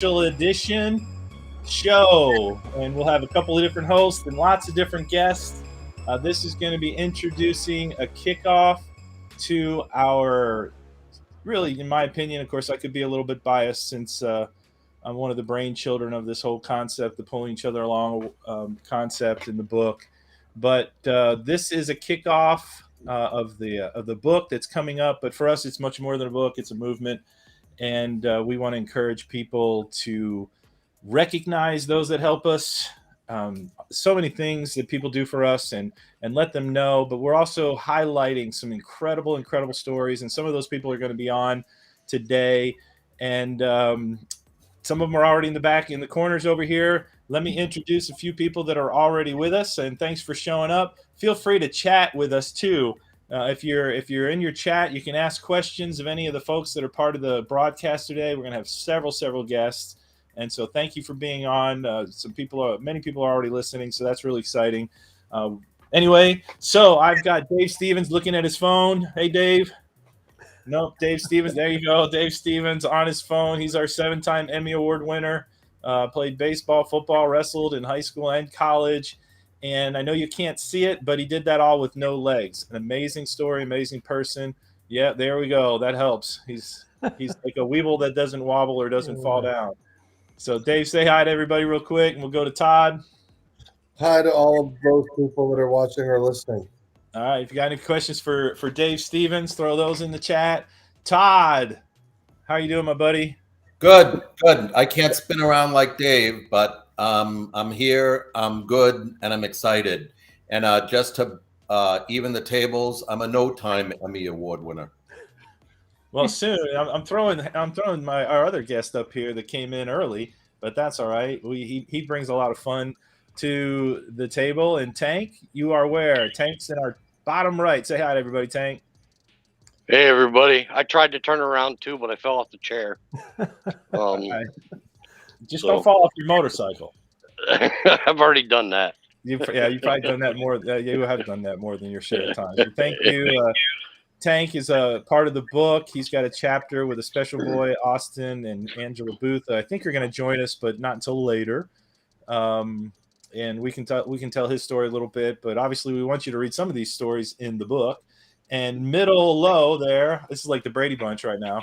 special edition show, and we'll have a couple of different hosts and lots of different guests. This is going to be introducing a kickoff to our, really, in my opinion, of course, I could be a little bit biased since I'm one of the brain children of this whole concept, the pulling each other along concept in the book. But this is a kickoff of the book that's coming up. But for us, it's much more than a book; it's a movement. And we want to encourage people to recognize those that help us. So many things that people do for us, and let them know. But we're also highlighting some incredible stories, and some of those people are going to be on today. And some of them are already in the back, in the corners over here. Let me introduce a few people that are already with us, and thanks for showing up. Feel free to chat with us too. If you're in your chat, you can ask questions of any of the folks that are part of the broadcast today. We're going to have several guests, and so thank you for being on. Many people are already listening, so that's really exciting. Anyway, so I've got Dave Stevens looking at his phone. Hey, Dave. Nope, Dave Stevens. There you go. Dave Stevens on his phone. He's our 7-time Emmy Award winner. Played baseball, football, wrestled in high school and college. And I know you can't see it, but he did that all with no legs. An amazing story, amazing person. Yeah, there we go. That helps. He's like a weeble that doesn't wobble or doesn't fall down. So, Dave, say hi to everybody real quick, and we'll go to Todd. Hi to all of those people that are watching or listening. All right, if you got any questions for Dave Stevens, throw those in the chat. Todd, how are you doing, my buddy? Good. I can't spin around like Dave, but I'm here, I'm good, and I'm excited. And just to even the tables, I'm a no-time Emmy Award winner. Well, soon. I'm throwing our other guest up here that came in early, but that's all right. He brings a lot of fun to the table. And Tank, you are where? Tank's in our bottom right. Say hi to everybody, Tank. Hey, everybody. I tried to turn around too, but I fell off the chair. Just don't fall off your motorcycle. I've already done that. You've probably done that more. You have done that more than your share of times. So thank you. Tank is a part of the book. He's got a chapter with a special boy, Austin and Angela Booth. I think you're going to join us, but not until later. And we can tell his story a little bit, but obviously we want you to read some of these stories in the book. And middle low there, this is like the Brady Bunch right now.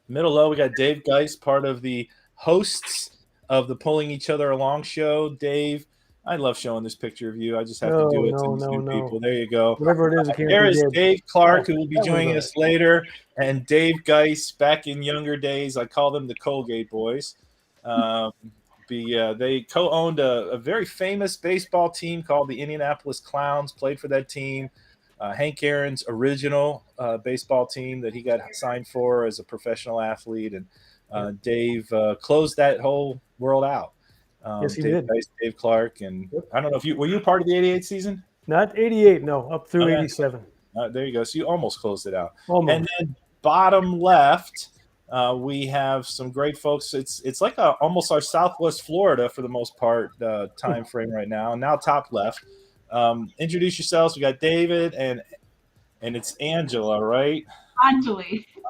Middle low, we got Dave Geist, part of the hosts of the Pulling Each Other Along show. Dave, I love showing this picture of you. I just have to do it to these new people. There you go. Whatever it is, there is Dave Clark, who will be joining us later, and Dave Geist. Back in younger days, I call them the Colgate Boys. They co-owned a very famous baseball team called the Indianapolis Clowns. Played for that team. Hank Aaron's original baseball team that he got signed for as a professional athlete, and Dave closed that whole world out. Yes, he did. Dave Clark, and I don't know if were you part of the '88 season? Not '88, no, up through '87. There you go. So you almost closed it out. Almost. And then bottom left, we have some great folks. It's like almost our Southwest Florida for the most part time frame right now. Now top left. Introduce yourselves. We got David and it's Angela, right?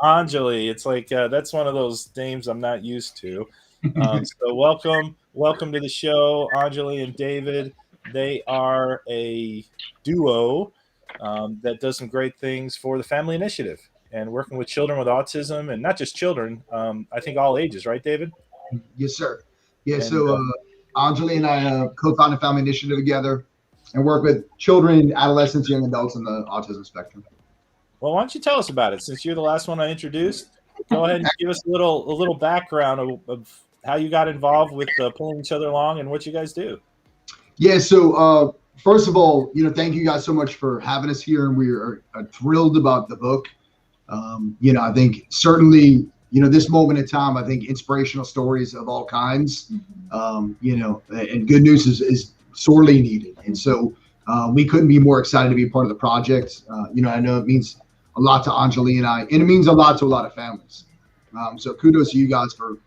Anjali. It's like that's one of those names I'm not used to. So welcome to the show, Anjali and David. They are a duo that does some great things for the Family Initiative and working with children with autism, and not just children. I think all ages, right, David? Yes, sir. Yeah. So Anjali and I co-founded Family Initiative together and work with children, adolescents, young adults on the autism spectrum. Well, why don't you tell us about it? Since you're the last one I introduced, go ahead and give us a little background of how you got involved with Pulling Each Other Along and what you guys do. Yeah. So first of all, thank you guys so much for having us here, and we are thrilled about the book. I think certainly, this moment in time, I think inspirational stories of all kinds, and good news is sorely needed. And so we couldn't be more excited to be part of the project. I know it means a lot to Anjali and I, and it means a lot to a lot of families. So kudos to you guys for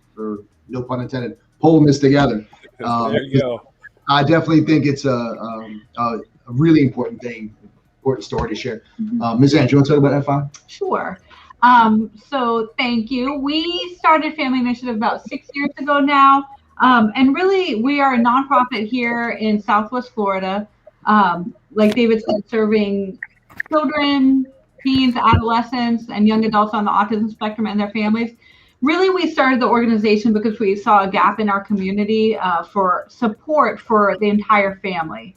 no pun intended, pulling this together. There you go. I definitely think it's a really important story to share. Ms. Ann, do you want to talk about FI? Sure. So thank you. We started Family Initiative about 6 years ago now. And really, we are a nonprofit here in Southwest Florida. Like David said, serving children, teens, adolescents, and young adults on the autism spectrum and their families. Really, we started the organization because we saw a gap in our community for support for the entire family.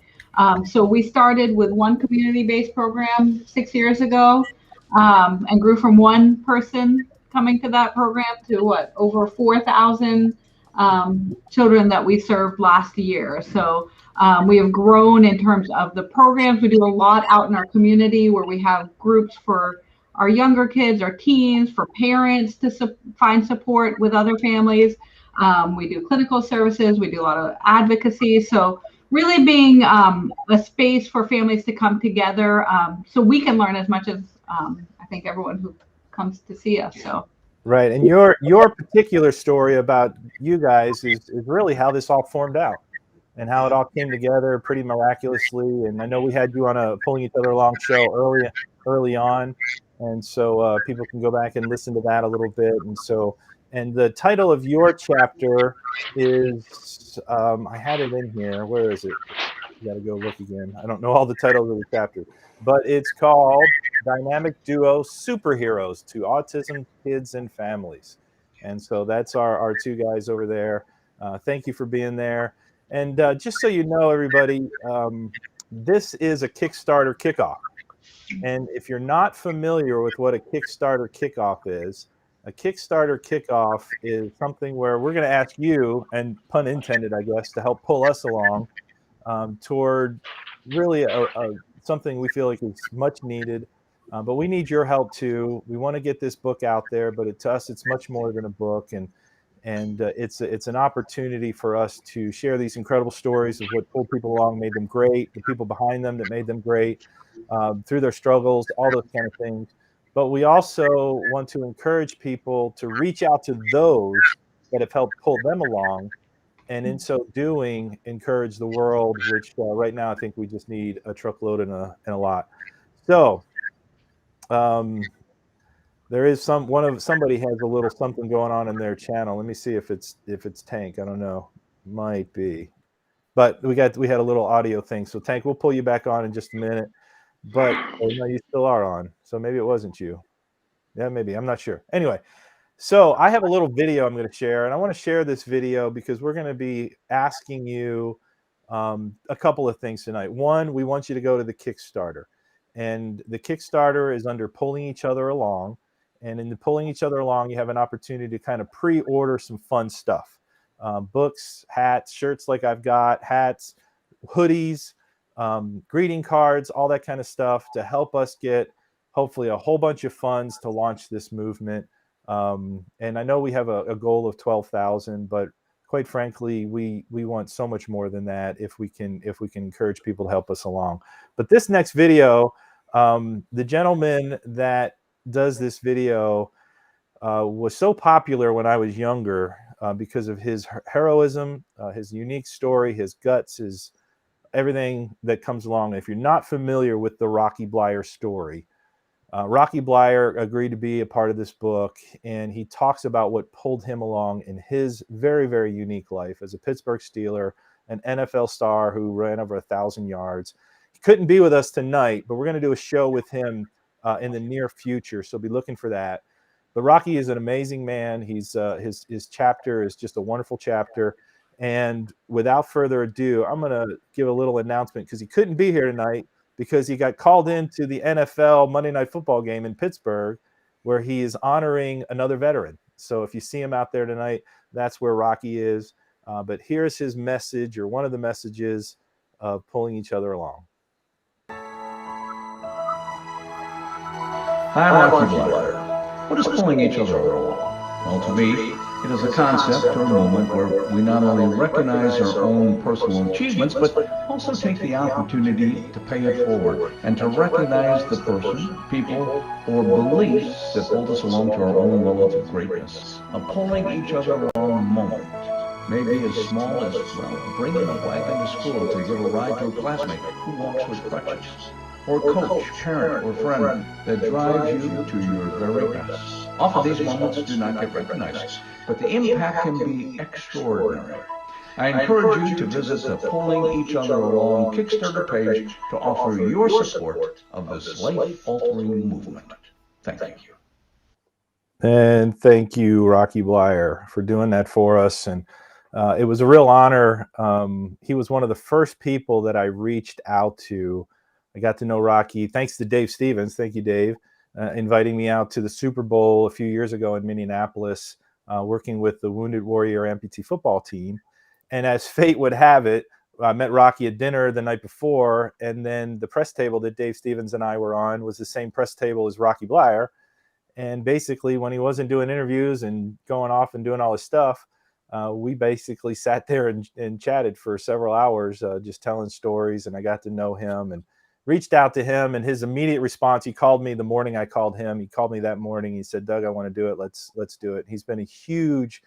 So we started with one community-based program 6 years ago, and grew from one person coming to that program to what, over 4,000 children that we served last year. So we have grown in terms of the programs. We do a lot out in our community where we have groups for our younger kids, our teens, for parents to find support with other families. We do clinical services. We do a lot of advocacy. So really being a space for families to come together so we can learn as much as I think everyone who comes to see us. So. Right, and your particular story about you guys is really how this all formed out, and how it all came together pretty miraculously. And I know we had you on a Pulling Each Other Along show early on, and so people can go back and listen to that a little bit. And so, and the title of your chapter is I had it in here. Where is it? You got to go look again. I don't know all the titles of the chapter, but it's called Dynamic Duo Superheroes to Autism Kids and Families. And so that's our two guys over there. Thank you for being there. And just so you know, everybody, this is a Kickstarter kickoff. And if you're not familiar with what a Kickstarter kickoff is, a Kickstarter kickoff is something where we're going to ask you, and pun intended, I guess, to help pull us along toward really something we feel like is much needed, but we need your help too. We want to get this book out there, but to us, it's much more than a book, and it's an opportunity for us to share these incredible stories of what pulled people along, made them great, the people behind them that made them great, through their struggles, all those kind of things. But we also want to encourage people to reach out to those that have helped pull them along, and in so doing, encourage the world, which right now I think we just need a truckload and a lot. So there is somebody has a little something going on in their channel. Let me see if it's Tank. I don't know, might be, but we had a little audio thing. So Tank, we'll pull you back on in just a minute. But no, you still are on. So maybe it wasn't you. Yeah, maybe. I'm not sure. Anyway. So I have a little video I'm going to share, and I want to share this video because we're going to be asking you a couple of things tonight. One, we want you to go to the Kickstarter, and the Kickstarter is under Pulling Each Other Along, and in the Pulling Each Other Along, you have an opportunity to kind of pre-order some fun stuff, books, hats, shirts like I've got, hats, hoodies, greeting cards, all that kind of stuff to help us get hopefully a whole bunch of funds to launch this movement. And I know we have a goal of 12,000, but quite frankly, we want so much more than that if we can encourage people to help us along. But this next video, the gentleman that does this video was so popular when I was younger because of his heroism, his unique story, his guts, his everything that comes along. If you're not familiar with the Rocky Bleier story, Rocky Bleier agreed to be a part of this book, and he talks about what pulled him along in his very, very unique life as a Pittsburgh Steeler, an NFL star who ran over 1,000 yards. He couldn't be with us tonight, but we're going to do a show with him in the near future, so be looking for that. But Rocky is an amazing man. He's his chapter is just a wonderful chapter. And without further ado, I'm going to give a little announcement because he couldn't be here tonight, because he got called into the NFL Monday Night Football game in Pittsburgh, where he is honoring another veteran. So if you see him out there tonight, that's where Rocky is. But here's his message, or one of the messages of Pulling Each Other Along. Hi, Rocky Bleier. What is pulling each other along? Well, to me, it is a concept or a moment where we not only recognize our own personal achievements, but also take the opportunity to pay it forward and to recognize the person, people, or beliefs that hold us along to our own relative greatness. A pulling each other along moment may be as small as, well, bringing a wagon to school to give a ride to a classmate who walks with crutches. or coach, parent, or friend that drives you to your very best. Often these moments do not get recognized, but the impact can be extraordinary. I encourage you to visit the Pulling Each Other Along Kickstarter page to offer your support of this life-altering movement. Thank you. And thank you, Rocky Blyer, for doing that for us. And it was a real honor. He was one of the first people that I reached out to. I got to know Rocky thanks to Dave Stevens. Thank you, Dave, inviting me out to the Super Bowl a few years ago in Minneapolis, working with the Wounded Warrior amputee football team. And as fate would have it, I met Rocky at dinner the night before, and then the press table that Dave Stevens and I were on was the same press table as Rocky Blyer. And basically, when he wasn't doing interviews and going off and doing all his stuff, we basically sat there and chatted for several hours, just telling stories. And I got to know him and reached out to him. And his immediate response, he called me the morning I called him. He called me that morning. He said, "Doug, I want to do it. Let's do it." He's been a huge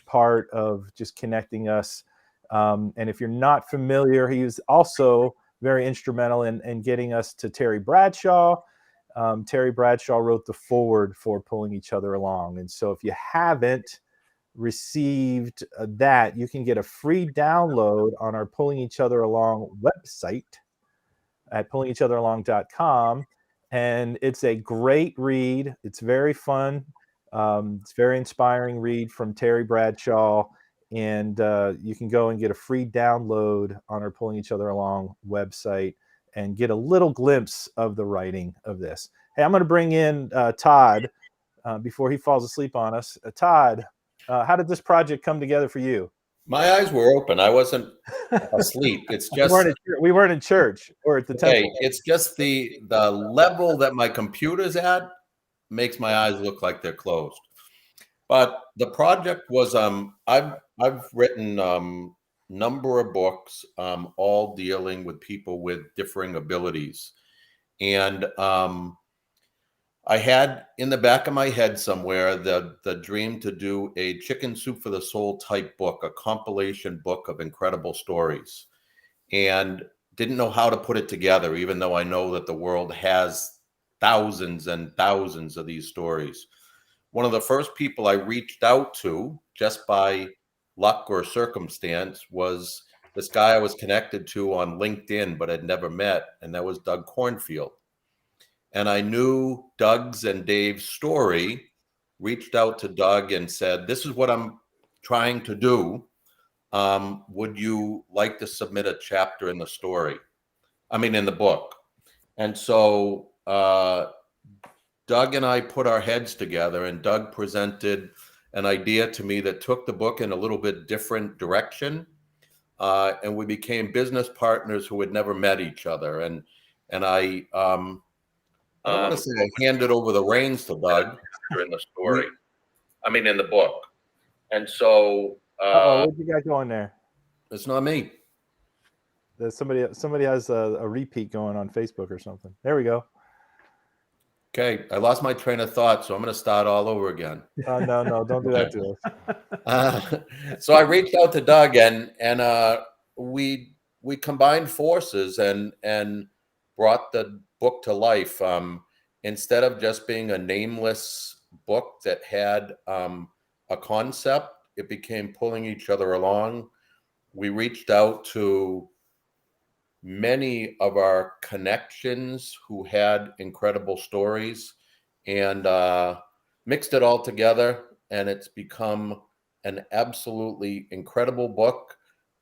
part of just connecting us. And if you're not familiar, he was also very instrumental in getting us to Terry Bradshaw. Terry Bradshaw wrote the foreword for Pulling Each Other Along. And so if you haven't received that, you can get a free download on our Pulling Each Other Along website at pullingeachotheralong.com. And it's a great read. It's very fun. It's very inspiring read from Terry Bradshaw. And you can go and get a free download on our Pulling Each Other Along website and get a little glimpse of the writing of this. Hey, I'm going to bring in Todd before he falls asleep on us. Todd, how did this project come together for you? My eyes were open. I wasn't asleep. It's just we weren't in church or at the temple. It's just the level that my computer's at makes my eyes look like they're closed. But the project was I've written number of books, all dealing with people with differing abilities. And I had in the back of my head somewhere the dream to do a Chicken Soup for the Soul type book, a compilation book of incredible stories, and didn't know how to put it together, even though I know that the world has thousands and thousands of these stories. One of the first people I reached out to, just by luck or circumstance, was this guy I was connected to on LinkedIn but had never met, and that was Doug Cornfield. And I knew Doug's and Dave's story, reached out to Doug and said, "This is what I'm trying to do. Would you like to submit a chapter in the story? In the book?" And so Doug and I put our heads together, and Doug presented an idea to me that took the book in a little bit different direction. And we became business partners who had never met each other. And I don't want to say I handed over the reins to Doug in the story. In the book. And so what you got going there? It's not me. There's somebody has a repeat going on Facebook or something. There we go. Okay, I lost my train of thought, so I'm going to start all over again. No, don't do that to us. So I reached out to Doug, and we combined forces and brought the book to life. Instead of just being a nameless book that had a concept, it became Pulling Each Other Along. We reached out to many of our connections who had incredible stories and mixed it all together, and it's become an absolutely incredible book.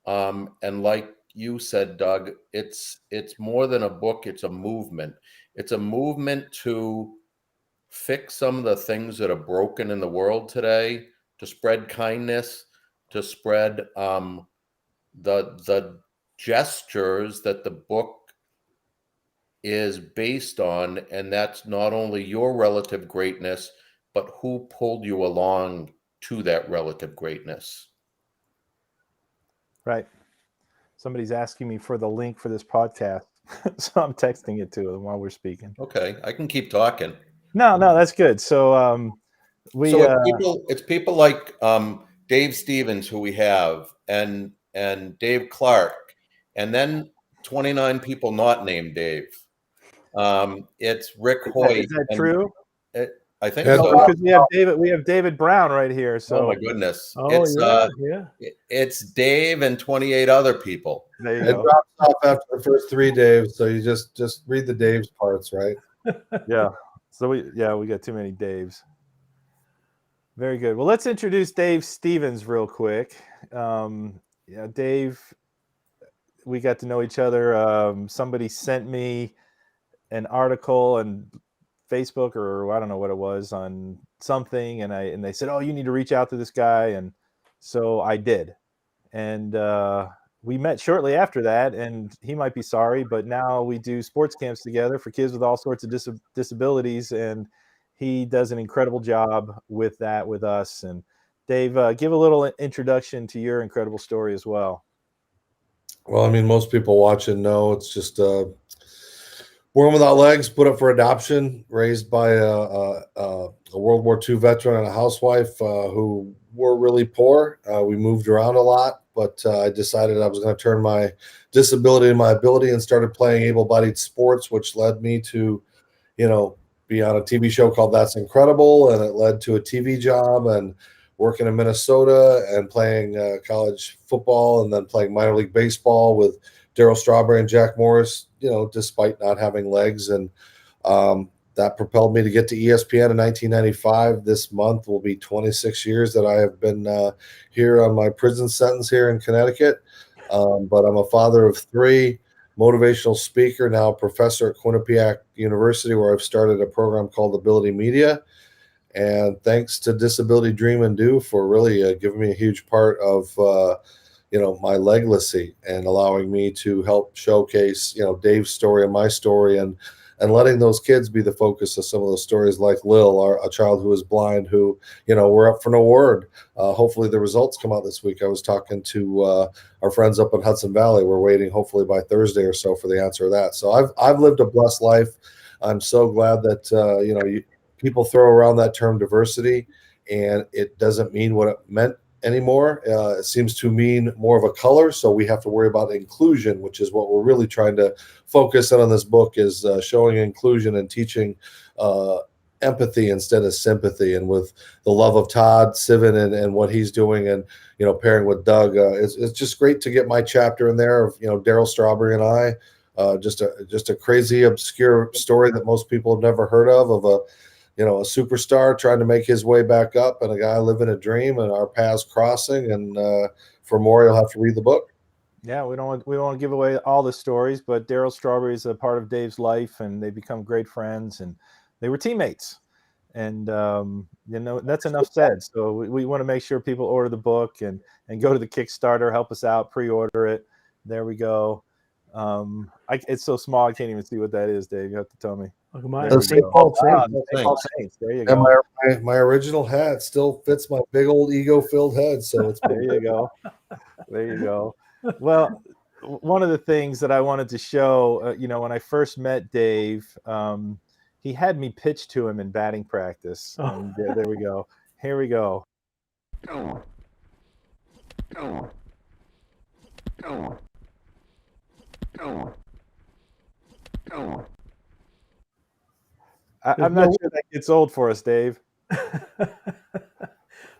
And like you said, Doug, it's more than a book, it's a movement. It's a movement to fix some of the things that are broken in the world today, to spread kindness, to spread the gestures that the book is based on. And that's not only your relative greatness, but who pulled you along to that relative greatness. Right. Somebody's asking me for the link for this podcast. So I'm texting it to them while we're speaking. Okay, I can keep talking. No, that's good. So it's people like Dave Stevens, who we have, and Dave Clark, and then 29 people not named Dave. It's Rick Hoyt. Is that true? I think Yeah, so. Because we have David Brown right here. So Oh my goodness! Oh, It's yeah. it's Dave and 28 other people. There you It go. drops off after the first 3 Daves, so you just read the Dave's parts, right? Yeah. So we got too many Daves. Very good. Well, let's introduce Dave Stevens real quick. Dave, we got to know each other. Somebody sent me an article on Facebook, or I don't know what it was, on something, and they said, "Oh, you need to reach out to this guy," and so I did, and we met shortly after that. And he might be sorry, but now we do sports camps together for kids with all sorts of disabilities, and he does an incredible job with that with us. And Dave, give a little introduction to your incredible story as well. Well, I mean, most people watching know it's just born without legs, put up for adoption, raised by a World War II veteran and a housewife who were really poor. We moved around a lot, but I decided I was going to turn my disability into my ability and started playing able-bodied sports, which led me to, be on a TV show called That's Incredible, and it led to a TV job and working in Minnesota and playing college football and then playing minor league baseball with Darryl Strawberry and Jack Morris, despite not having legs. And that propelled me to get to ESPN in 1995. This month will be 26 years that I have been here on my prison sentence here in Connecticut. But I'm a father of 3, motivational speaker, now a professor at Quinnipiac University, where I've started a program called Ability Media. And thanks to Disability Dream and Do for really giving me a huge part of my legacy and allowing me to help showcase Dave's story and my story, and letting those kids be the focus of some of those stories, like Lil, a child who is blind, who we're up for an award. Hopefully the results come out this week. I was talking to our friends up in Hudson Valley. We're waiting hopefully by Thursday or so for the answer of that. So I've lived a blessed life. I'm so glad that people throw around that term diversity, and it doesn't mean what it meant anymore. It seems to mean more of a color. So we have to worry about inclusion, which is what we're really trying to focus on this book, is showing inclusion and teaching empathy instead of sympathy. And with the love of Todd Sivan and what he's doing, and pairing with Doug, it's just great to get my chapter in there of Darryl Strawberry and I. Just a crazy obscure story that most people have never heard of a superstar trying to make his way back up, and a guy living a dream, and our paths crossing. And for more, you'll have to read the book. Yeah, we don't want to give away all the stories, but Darryl Strawberry is a part of Dave's life, and they become great friends, and they were teammates. And that's enough said. So we want to make sure people order the book and go to the Kickstarter, help us out, pre-order it. There we go. It's so small I can't even see what that is, Dave. You have to tell me. Look at mine. St. Paul Saints. There you go. And my original hat still fits my big old ego-filled head. So it's there you go. There you go. Well, one of the things that I wanted to show, when I first met Dave, he had me pitch to him in batting practice. And there we go. Here we go. I'm not sure that gets old for us, Dave.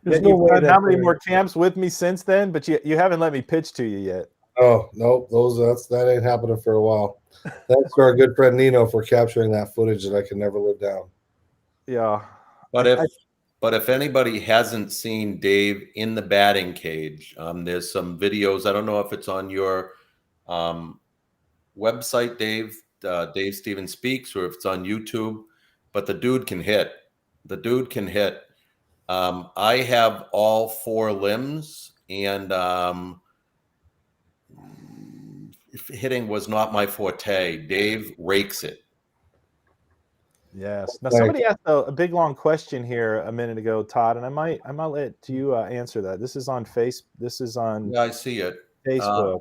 You've done how many more camps with me since then? But you haven't let me pitch to you yet. Oh, no, that ain't happening for a while. Thanks to our good friend Nino for capturing that footage that I can never live down. Yeah. But if anybody hasn't seen Dave in the batting cage, there's some videos. I don't know if it's on your website, Dave Stevens Speaks, or if it's on YouTube, but the dude can hit. The dude can hit. I have all 4 limbs, and hitting was not my forte. Dave rakes it. Yes. Now somebody asked a big long question here a minute ago, Todd, and I might let you answer that. This is on Yeah, I see it. Facebook.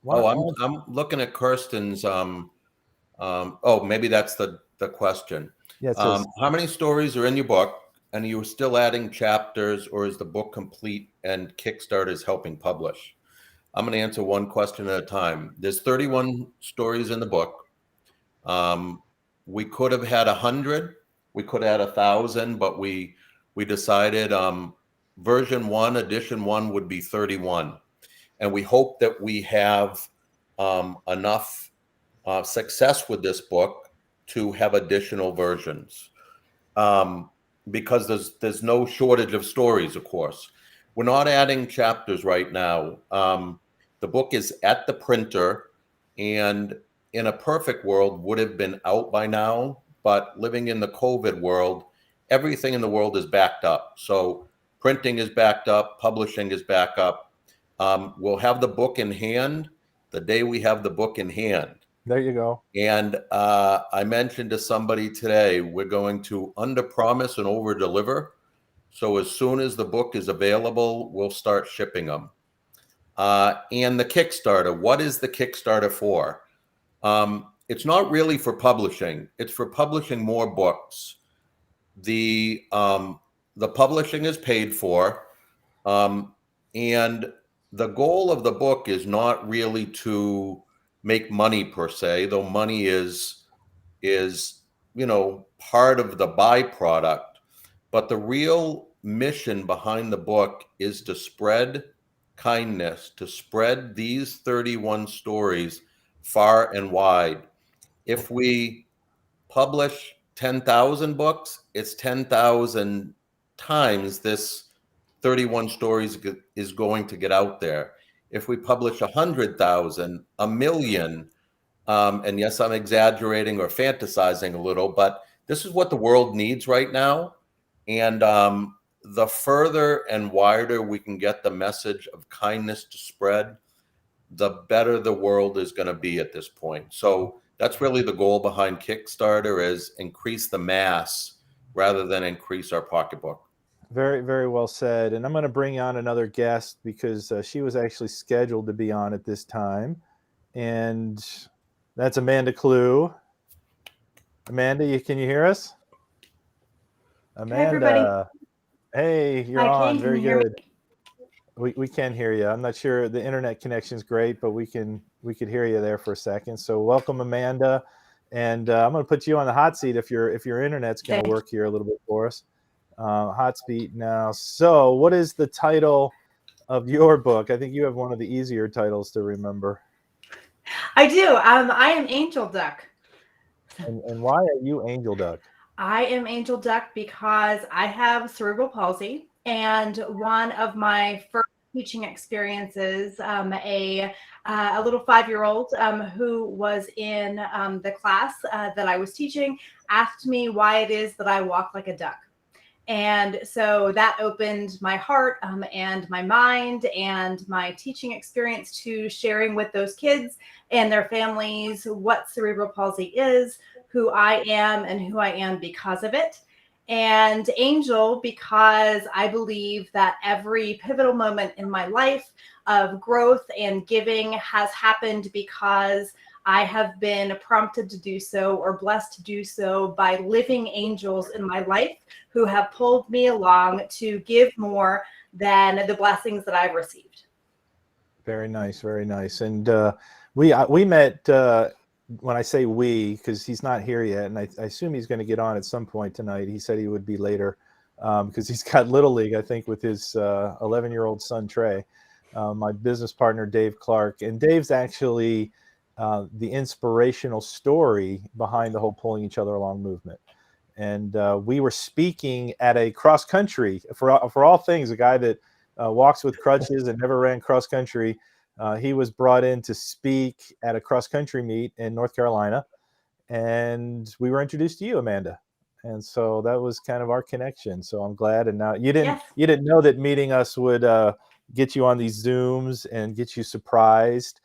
I'm looking at Kirsten's. Maybe that's the question. Yes. How many stories are in your book, and are you still adding chapters, or is the book complete and Kickstarter is helping publish? I'm going to answer one question at a time. There's 31 stories in the book. We could have had 100, we could have had 1,000, but we decided version 1, edition 1 would be 31. And we hope that we have enough success with this book to have additional versions, because there's no shortage of stories, of course. We're not adding chapters right now. The book is at the printer, and in a perfect world would have been out by now, but living in the COVID world, everything in the world is backed up. So printing is backed up, publishing is back up. We'll have the book in hand the day we have the book in hand. There you go. And I mentioned to somebody today, we're going to under-promise and over-deliver. So as soon as the book is available, we'll start shipping them. And the Kickstarter, what is the Kickstarter for? It's not really for publishing. It's for publishing more books. The publishing is paid for. And the goal of the book is not really to make money per se, though money is part of the byproduct. But the real mission behind the book is to spread kindness, to spread these 31 stories far and wide. If we publish 10,000 books, it's 10,000 times this 31 stories is going to get out there. If we publish 100,000, 1,000,000, and yes, I'm exaggerating or fantasizing a little, but this is what the world needs right now. And the further and wider we can get the message of kindness to spread, the better the world is going to be at this point. So that's really the goal behind Kickstarter, is increase the mass rather than increase our pocketbook. Very, very well said. And I'm going to bring on another guest because she was actually scheduled to be on at this time. And that's Amanda Clue. Amanda, can you hear us? Amanda. Hey, you're on. Very good. We can hear you. I'm not sure the internet connection is great, but we could hear you there for a second. So welcome, Amanda. And I'm going to put you on the hot seat if your internet's going to work here a little bit for us. Hot seat now. So what is the title of your book? I think you have one of the easier titles to remember. I do. I am Angel Duck. And why are you Angel Duck? I am Angel Duck because I have cerebral palsy, and one of my first teaching experiences, a little 5-year-old who was in the class that I was teaching asked me why it is that I walk like a duck. And so that opened my heart and my mind and my teaching experience to sharing with those kids and their families what cerebral palsy is, who I am, and who I am because of it. And Angel, because I believe that every pivotal moment in my life of growth and giving has happened because I have been prompted to do so or blessed to do so by living angels in my life who have pulled me along to give more than the blessings that I've received. Very nice, very nice. And we met, when I say we, because he's not here yet, and I assume he's going to get on at some point tonight. He said he would be later because he's got Little League, I think, with his 11-year-old son, Trey, my business partner, Dave Clark. And Dave's actually the inspirational story behind the whole Pulling Each Other Along movement. And we were speaking at a cross country, for all things, a guy that walks with crutches and never ran cross country. He was brought in to speak at a cross country meet in North Carolina, and we were introduced to you, Amanda. And so that was kind of our connection. So I'm glad. And now you didn't know that meeting us would get you on these Zooms and get you surprised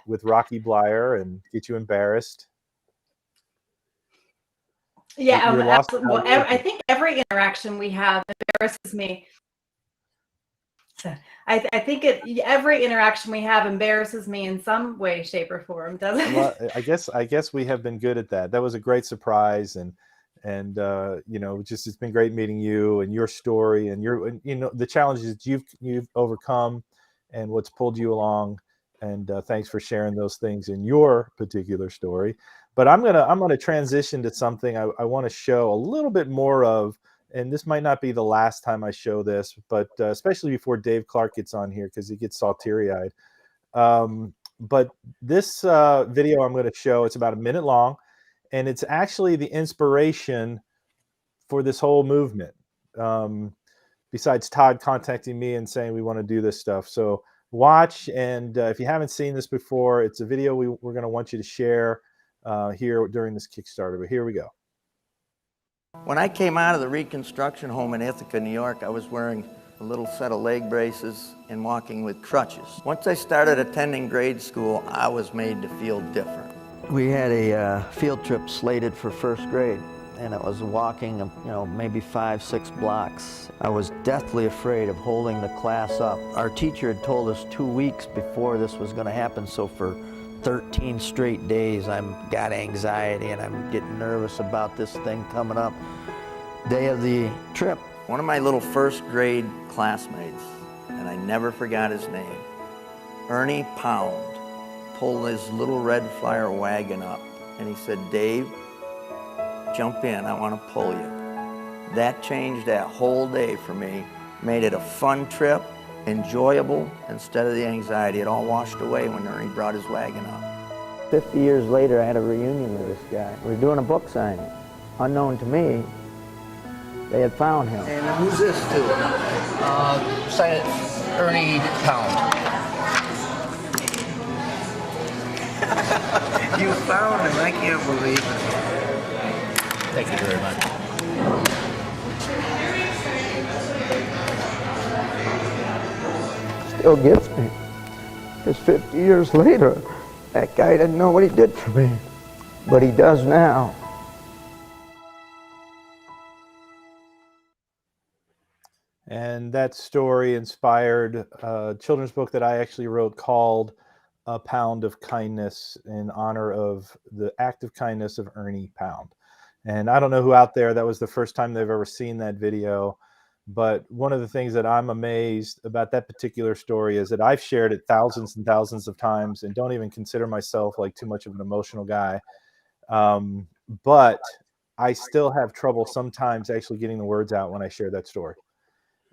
with Rocky Blyer and get you embarrassed. Yeah, well, I think every interaction we have embarrasses me. So I think every interaction we have embarrasses me in some way, shape, or form, doesn't it? Well, I guess we have been good at that. That was a great surprise, and just it's been great meeting you and your story and the challenges that you've overcome and what's pulled you along. And thanks for sharing those things in your particular story. But I'm gonna transition to something I want to show a little bit more of, and this might not be the last time I show this, but especially before Dave Clark gets on here because he gets all teary-eyed. But this video I'm going to show, it's about a minute long, and it's actually the inspiration for this whole movement. Besides Todd contacting me and saying we want to do this stuff. So watch, and if you haven't seen this before, it's a video we're going to want you to share here during this Kickstarter. But here we go. When I came out of the reconstruction home in Ithaca, New York, I was wearing a little set of leg braces and walking with crutches. Once I started attending grade school, I was made to feel different. We had a field trip slated for first grade, and it was walking, maybe 5-6 blocks. I was deathly afraid of holding the class up. Our teacher had told us 2 weeks before this was going to happen, so for 13 straight days I've got anxiety and I'm getting nervous about this thing coming up. Day of the trip, one of my little first grade classmates, and I never forgot his name, Ernie Pound, pulled his little red flyer wagon up and he said, "Dave, jump in, I want to pull you." That changed that whole day for me, made it a fun trip, enjoyable, instead of the anxiety. It all washed away when Ernie brought his wagon up. 50 years later, I had a reunion with this guy. We were doing a book signing. Unknown to me, they had found him. And who's this to? Sign it, Ernie Pound. You found him, I can't believe it. Thank you very much. Still gets me, because 50 years later, that guy didn't know what he did for me, but he does now. And that story inspired a children's book that I actually wrote called A Pound of Kindness, in honor of the act of kindness of Ernie Pound. And I don't know who out there, that was the first time they've ever seen that video. But one of the things that I'm amazed about that particular story is that I've shared it thousands and thousands of times and don't even consider myself like too much of an emotional guy. But I still have trouble sometimes actually getting the words out when I share that story.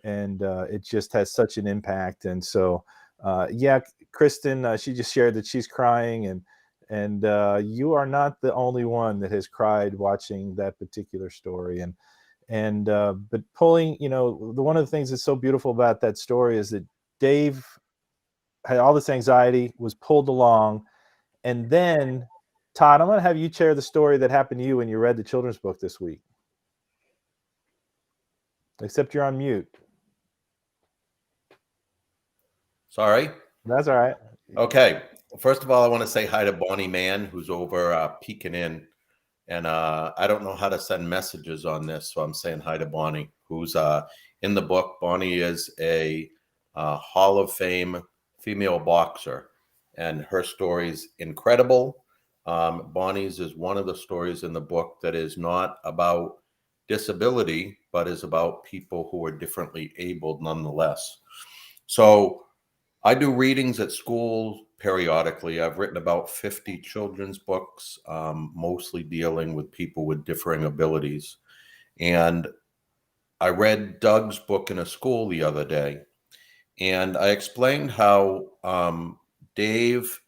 And it just has such an impact. And so, yeah, Kristen, she just shared that she's crying, and you are not the only one that has cried watching that particular story. But pulling, one of the things that's so beautiful about that story is that Dave had all this anxiety, was pulled along, and then Todd, I'm going to have you share the story that happened to you when you read the children's book this week. Except you're on mute. Sorry. That's all right. Okay. First of all, I want to say hi to Bonnie Mann, who's over peeking in. And I don't know how to send messages on this, so I'm saying hi to Bonnie, who's in the book. Bonnie is a Hall of Fame female boxer, and her story's incredible. Bonnie's is one of the stories in the book that is not about disability, but is about people who are differently abled nonetheless. So I do readings at school periodically. I've written about 50 children's books, mostly dealing with people with differing abilities. And I read Doug's book in a school the other day, and I explained how Dave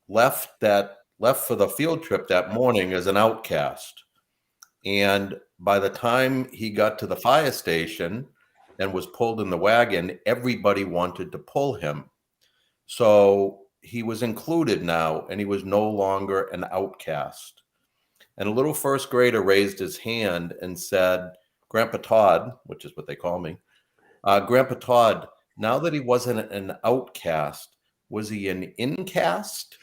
left for the field trip that morning as an outcast. And by the time he got to the fire station and was pulled in the wagon, everybody wanted to pull him. So he was included now, and he was no longer an outcast. And a little first grader raised his hand and said, "Grandpa Todd," which is what they call me, "Grandpa Todd, now that he wasn't an outcast, was he an incast?"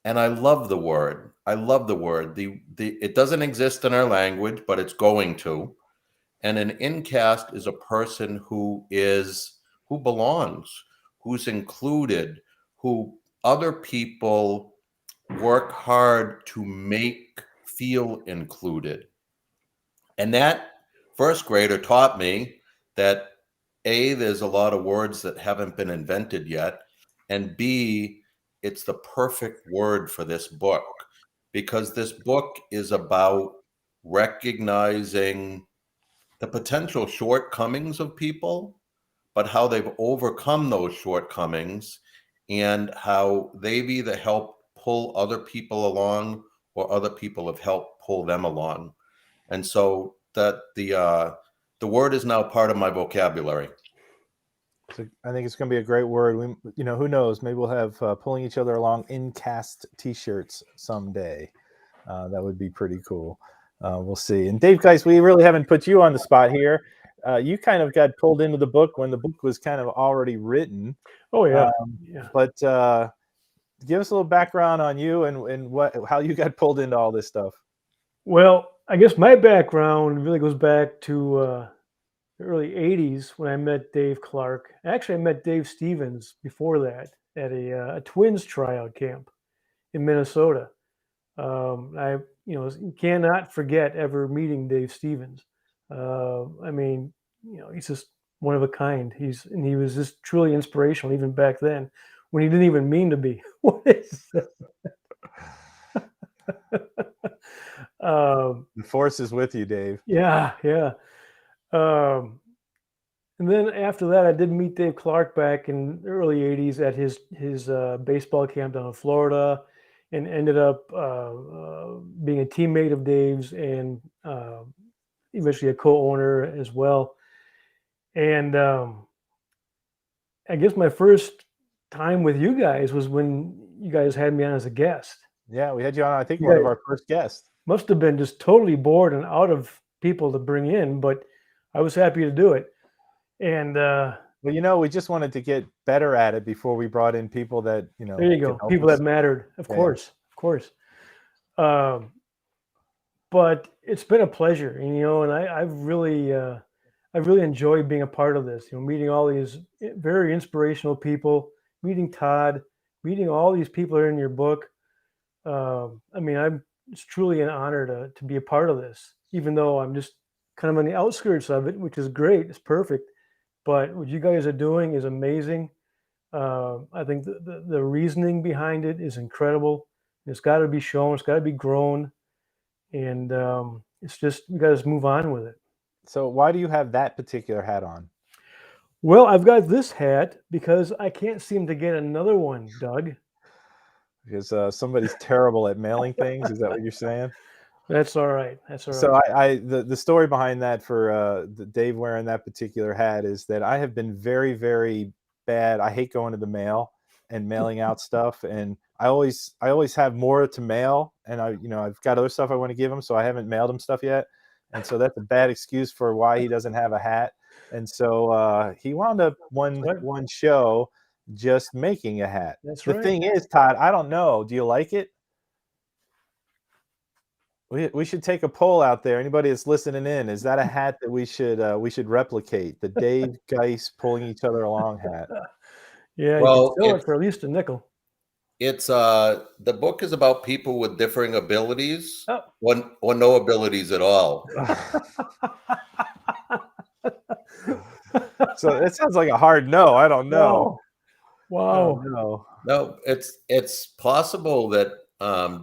And I love the word. I love the word. It doesn't exist in our language, but it's going to. And an incast is a person who belongs, who's included, who other people work hard to make feel included. And that first grader taught me that A, there's a lot of words that haven't been invented yet, and B, it's the perfect word for this book. because this book is about recognizing the potential shortcomings of people, but how they've overcome those shortcomings and how they've either helped pull other people along or other people have helped pull them along. And so that the word is now part of my vocabulary. So I think it's going to be a great word. We, who knows? Maybe we'll have pulling each other along in cast T-shirts someday. That would be pretty cool. We'll see. And Dave, guys, we really haven't put you on the spot here. You kind of got pulled into the book when the book was kind of already written. Oh yeah. But give us a little background on you and how you got pulled into all this stuff. Well, I guess my background really goes back to the early 80s when I met Dave Clark. Actually, I met Dave Stevens before that at a Twins tryout camp in Minnesota. I cannot forget ever meeting Dave Stevens. I mean, he's just one of a kind. He was just truly inspirational even back then when he didn't even mean to be. What is that? The force is with you, Dave. Yeah. And then after that, I did meet Dave Clark back in the early 80s at his baseball camp down in Florida, and ended up being a teammate of Dave's and eventually a co-owner as well. And I guess my first time with you guys was when you guys had me on as a guest. Yeah, we had you on, I think, one of our first guests. Must have been just totally bored and out of people to bring in, but I was happy to do it. And well, we just wanted to get better at it before we brought in people that there you go, people that mattered, of course. But it's been a pleasure, and I've really enjoyed being a part of this. Meeting all these very inspirational people, meeting Todd, meeting all these people that are in your book. It's truly an honor to be a part of this, even though I'm just kind of on the outskirts of it, which is great. It's perfect. But what you guys are doing is amazing. I think the reasoning behind it is incredible. It's got to be shown. It's got to be grown. And it's just, we got to move on with it. So why do you have that particular hat on? Well, I've got this hat because I can't seem to get another one, Doug. Because somebody's terrible at mailing things. Is that what you're saying? That's all right. So the story behind that for Dave wearing that particular hat is that I have been very, very bad. I hate going to the mail and mailing out stuff, and I always have more to mail, and I've got other stuff I want to give him, so I haven't mailed him stuff yet, and so that's a bad excuse for why he doesn't have a hat. And so he wound up one show just making a hat. That's the right. thing is, Todd, I don't know. Do you like it? We should take a poll out there. Anybody that's listening in, is that a hat that we should replicate? The Dave Geis pulling each other along hat. Yeah, you can sell it for at least a nickel. It's the book is about people with differing abilities, or no abilities at all. So it sounds like a hard no. I don't know. Wow. No, it's possible that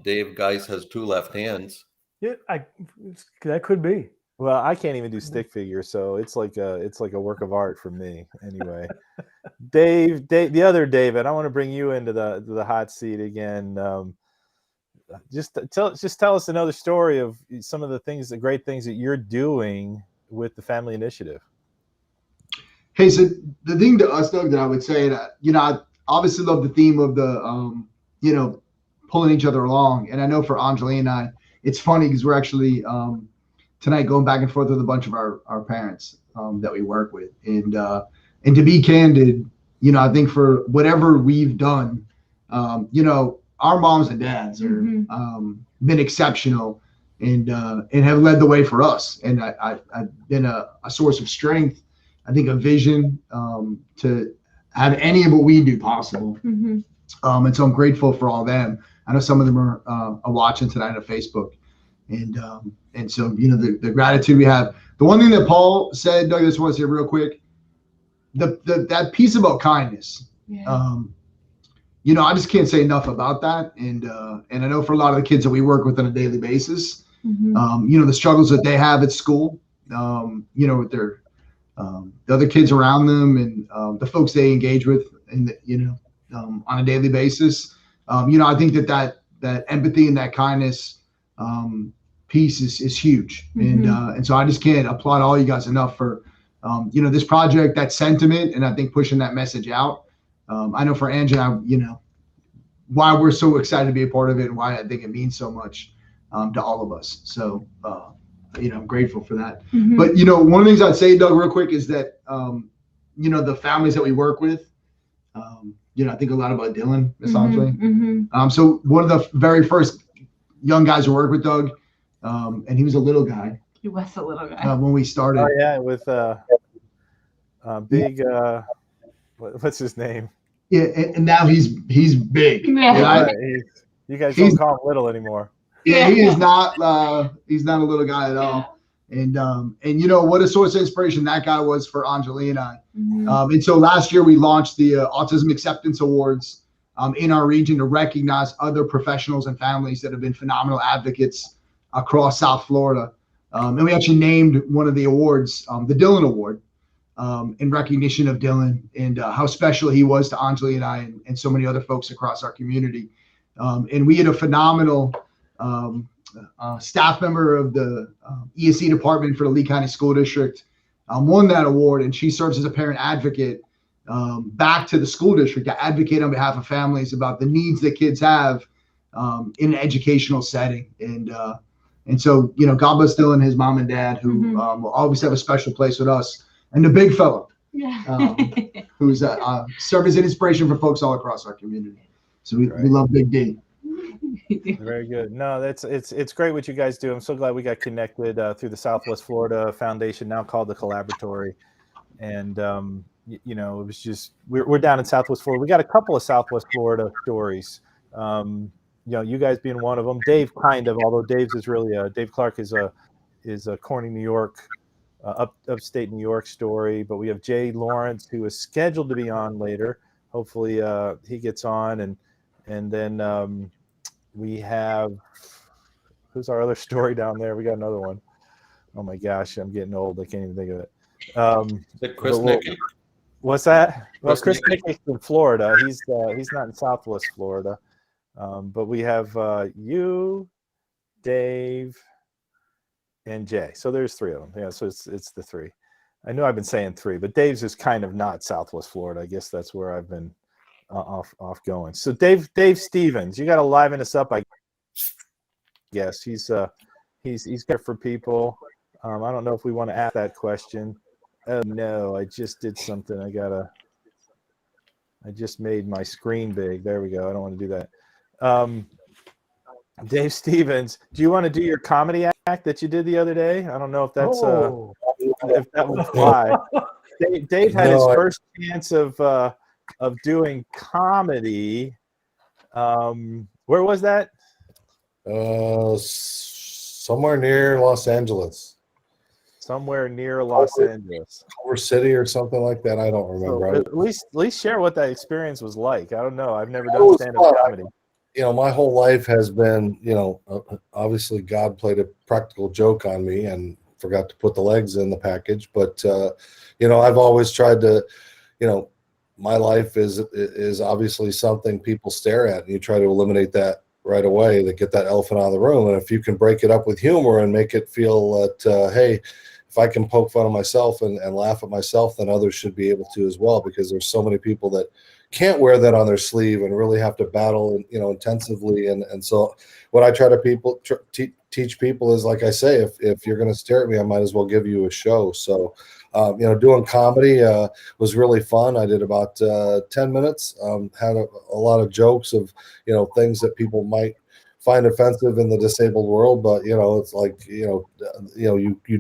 Dave Geis has two left hands. Yeah, that could be. Well, I can't even do stick figure, so it's like a work of art for me. Anyway, Dave, the other David, I want to bring you into the hot seat again. Just tell us another story of some of the great things that you're doing with the Family Initiative. Hey, so the thing to us, Doug, that I would say that I obviously love the theme of the pulling each other along, and I know for Anjali and I, it's funny because we're actually tonight going back and forth with a bunch of our parents that we work with, and to be candid, I think for whatever we've done, our moms and dads are been exceptional and have led the way for us, and I've been a source of strength. I think a vision to have any of what we do possible. And so I'm grateful for all them. I know some of them are watching tonight on Facebook. And so, the gratitude we have. The one thing that Paul said, Doug, I just want to say real quick, that piece about kindness. Yeah. you know, I just can't say enough about that. And I know for a lot of the kids that we work with on a daily basis, you know, the struggles that they have at school, you know, with their the other kids around them and the folks they engage with, and you know, on a daily basis. You know, I think that empathy and that kindness piece is huge, and so I just can't applaud all you guys enough for you know, this project, that sentiment, and I think pushing that message out. I know for Angie and I, you know, why we're so excited to be a part of it and why I think it means so much to all of us. So, you know, I'm grateful for that. But, you know, one of the things I'd say, Doug, real quick, is that, you know, the families that we work with, you know, I think a lot about Dylan, essentially. So one of the very first young guys who worked with Doug, and he was a little guy. He was a little guy. When we started. Oh, yeah, with big, what's his name? Yeah, and now he's big. Yeah. You guys don't call him little anymore. Yeah, he is not. He's not a little guy at all. And you know what a source of inspiration that guy was for Anjali and I. And so last year we launched the Autism Acceptance Awards in our region to recognize other professionals and families that have been phenomenal advocates across South Florida. And we actually named one of the awards the Dylan Award. In recognition of Dylan and how special he was to Anjali and I and so many other folks across our community. And we had a phenomenal staff member of the ESC department for the Lee County School District won that award, and she serves as a parent advocate back to the school district to advocate on behalf of families about the needs that kids have in an educational setting. And so, you know, God bless Dylan, his mom and dad, who will always have a special place with us. And the big fellow, who's served as an inspiration for folks all across our community. So we love Big D. Very good. No, it's great what you guys do. I'm so glad we got connected through the Southwest Florida Foundation, now called the Collaboratory. And you know, it was just we're down in Southwest Florida. We got a couple of Southwest Florida stories. You know, you guys being one of them. Dave, kind of, although Dave's is really Dave Clark is a Corning, New York. Upstate New York story, but we have Jay Lawrence, who is scheduled to be on later. Hopefully he gets on, and then we have, who's our other story down there? We got another one. Oh my gosh, I'm getting old. I can't even think of it. Is it Chris Nicky? What's that? Well, Chris Nicky's in Florida. He's not in Southwest Florida, but we have you, Dave, and Jay. So there's three of them. Yeah, so it's the three. I know I've been saying three, but Dave's is kind of not Southwest Florida. I guess that's where I've been off going. So Dave Stevens, you got to liven us up. I guess he's good for people. I don't know if we want to ask that question. Oh no, I just did something. I just made my screen big. There we go. I don't want to do that. Dave Stevens, do you want to do your comedy act that you did the other day? I don't know if that's if that would fly. Dave had his first chance of doing comedy. Where was that? Somewhere near Los Angeles. Somewhere near Los Angeles. Culver City or something like that. I don't remember. So at least share what that experience was like. I don't know. I've never done stand-up comedy. You know, my whole life has been, you know, obviously God played a practical joke on me and forgot to put the legs in the package. But, you know, I've always tried to, you know, my life is obviously something people stare at, and you try to eliminate that right away to get that elephant out of the room. And if you can break it up with humor and make it feel that, hey, if I can poke fun of myself and laugh at myself, then others should be able to as well, because there's so many people that can't wear that on their sleeve and really have to battle, you know, intensively. And so what I try to teach people is, like I say, if you're going to stare at me, I might as well give you a show. So, you know, doing comedy was really fun. I did about 10 minutes, had a lot of jokes of, you know, things that people might find offensive in the disabled world. But, you know, it's like, you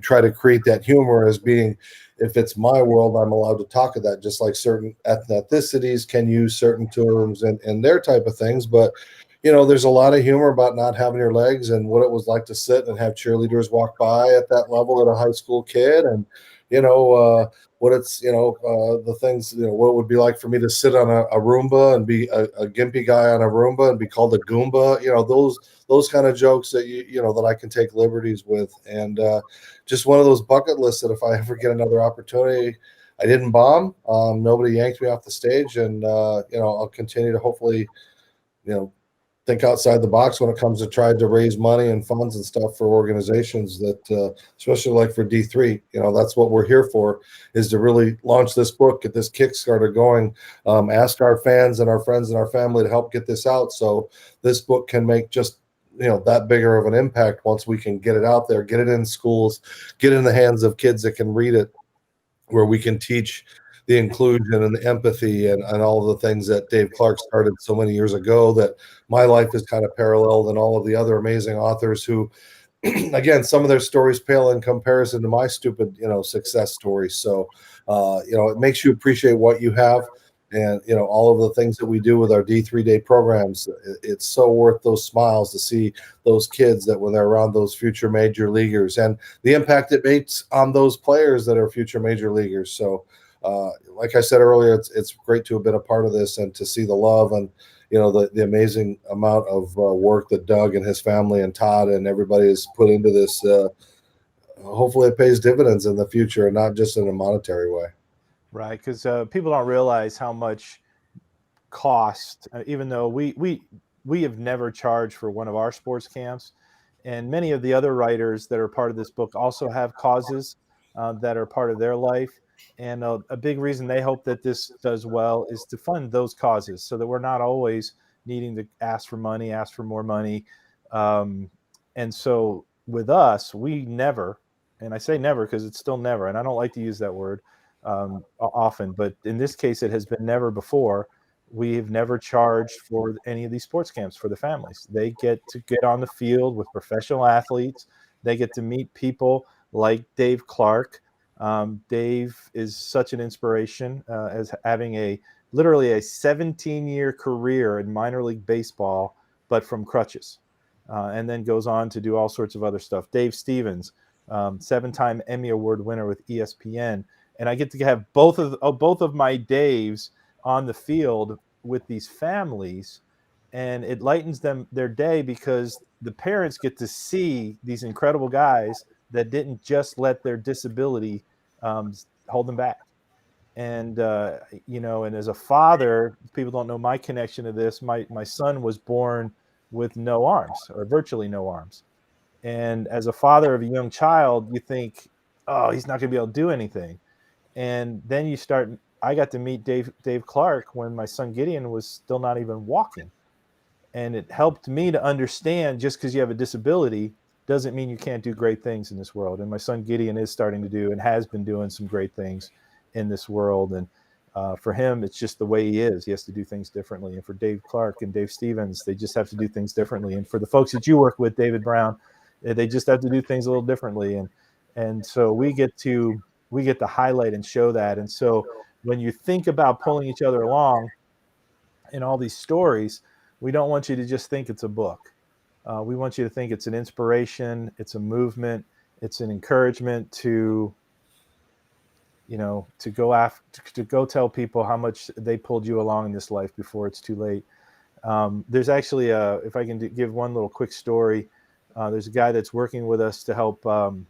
try to create that humor as being, if it's my world, I'm allowed to talk of that, just like certain ethnicities can use certain terms and their type of things. But, you know, there's a lot of humor about not having your legs and what it was like to sit and have cheerleaders walk by at that level at a high school kid. And, you know, what it's, the things, what it would be like for me to sit on a Roomba and be a gimpy guy on a Roomba and be called a Goomba, those kind of jokes that that I can take liberties with. And just one of those bucket lists that if I ever get another opportunity, I didn't bomb. Nobody yanked me off the stage, and I'll continue to hopefully, think outside the box when it comes to trying to raise money and funds and stuff for organizations that, especially like for D3, that's what we're here for, is to really launch this book, get this Kickstarter going, ask our fans and our friends and our family to help get this out, so this book can make just that bigger of an impact once we can get it out there, get it in schools, get it in the hands of kids that can read it, where we can teach the inclusion and the empathy and all of the things that Dave Clark started so many years ago, that my life is kind of paralleled, and all of the other amazing authors who, again, some of their stories pale in comparison to my stupid, success stories. So, it makes you appreciate what you have, and, all of the things that we do with our D3 day programs. It's so worth those smiles to see those kids that when they're around those future major leaguers, and the impact it makes on those players that are future major leaguers. So, like I said earlier, it's great to have been a part of this and to see the love and, the amazing amount of work that Doug and his family and Todd and everybody has put into this. Hopefully it pays dividends in the future and not just in a monetary way. Right, because people don't realize how much cost, even though we have never charged for one of our sports camps, and many of the other writers that are part of this book also have causes that are part of their life. And a big reason they hope that this does well is to fund those causes, so that we're not always needing to ask for money, ask for more money. And so with us, we never, and I say never because it's still never, and I don't like to use that word often, but in this case, it has been never before. We've never charged for any of these sports camps for the families. They get to get on the field with professional athletes. They get to meet people like Dave Clark. Dave is such an inspiration, as having literally a 17-year career in minor league baseball, but from crutches, and then goes on to do all sorts of other stuff. Dave Stevens, 7-time Emmy Award winner with ESPN, and I get to have both of my Daves on the field with these families, and it lightens their day because the parents get to see these incredible guys that didn't just let their disability hold them back. And and as a father, people don't know my connection to this. My son was born with no arms, or virtually no arms, and as a father of a young child, you think, oh, he's not going to be able to do anything. And then I got to meet Dave Clark when my son Gideon was still not even walking. And it helped me to understand, just because you have a disability doesn't mean you can't do great things in this world. And my son Gideon is starting to do and has been doing some great things in this world. And for him, it's just the way he is. He has to do things differently. And for Dave Clark and Dave Stevens, they just have to do things differently. And for the folks that you work with, David Brown, they just have to do things a little differently. And so we get to highlight and show that. And so when you think about pulling each other along in all these stories, we don't want you to just think it's a book. We want you to think it's an inspiration, it's a movement, it's an encouragement to go tell people how much they pulled you along in this life before it's too late. There's actually if I can give one little quick story, there's a guy that's working with us to help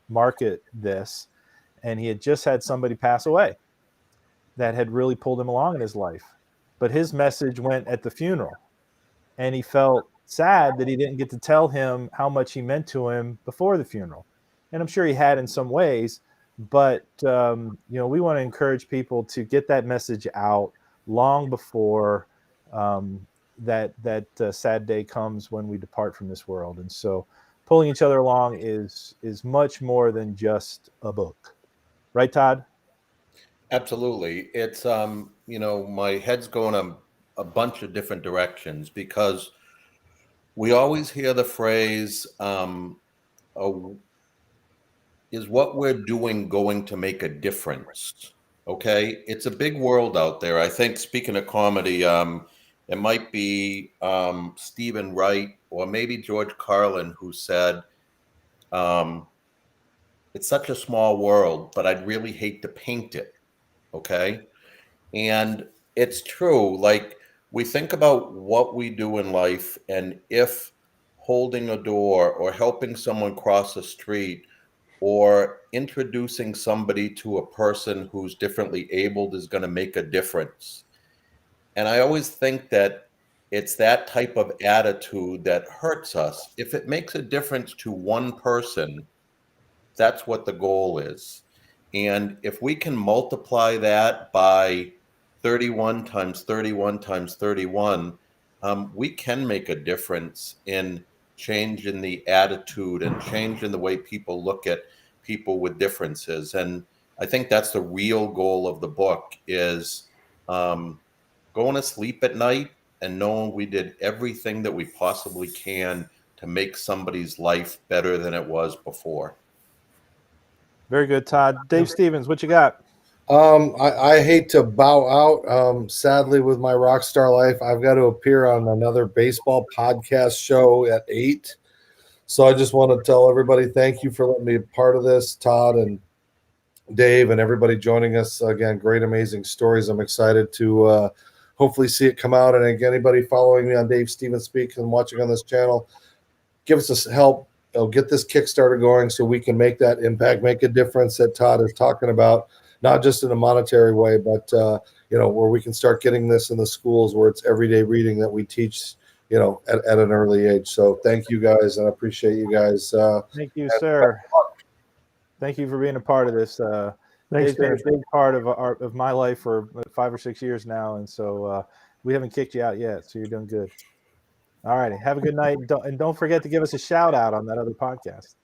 market this, and he had just had somebody pass away that had really pulled him along in his life, but his message went at the funeral, and he felt sad that he didn't get to tell him how much he meant to him before the funeral. And I'm sure he had in some ways, but we want to encourage people to get that message out long before that sad day comes when we depart from this world. And so pulling each other along is much more than just a book. Right, Todd? Absolutely. It's, my head's going a bunch of different directions, because we always hear the phrase, is what we're doing going to make a difference? Okay. It's a big world out there. I think, speaking of comedy, it might be Stephen Wright or maybe George Carlin who said, it's such a small world, but I'd really hate to paint it. Okay. And it's true. Like, we think about what we do in life, and if holding a door or helping someone cross a street or introducing somebody to a person who's differently abled is going to make a difference. And I always think that it's that type of attitude that hurts us. If it makes a difference to one person, that's what the goal is. And if we can multiply that by 31 times 31 times 31, we can make a difference in change in the attitude and change in the way people look at people with differences. And I think that's the real goal of the book is going to sleep at night and knowing we did everything that we possibly can to make somebody's life better than it was before. Very good, Todd. Dave Stevens, what you got? I hate to bow out. Sadly, with my rock star life, I've got to appear on another baseball podcast show at 8. So I just want to tell everybody thank you for letting me be part of this, Todd and Dave and everybody joining us. Again, great, amazing stories. I'm excited to hopefully see it come out. And again, anybody following me on Dave Stevens Speaks and watching on this channel, give us help. Get this Kickstarter going so we can make that impact, make a difference that Todd is talking about, not just in a monetary way, but where we can start getting this in the schools where it's everyday reading that we teach, at an early age. So thank you guys, and I appreciate you guys. Thank you, sir. Thank you for being a part of this. Thanks, Dave's been a Dave. big part of my life for 5 or 6 years now, and so we haven't kicked you out yet. So you're doing good. All righty, have a good night, and don't forget to give us a shout out on that other podcast.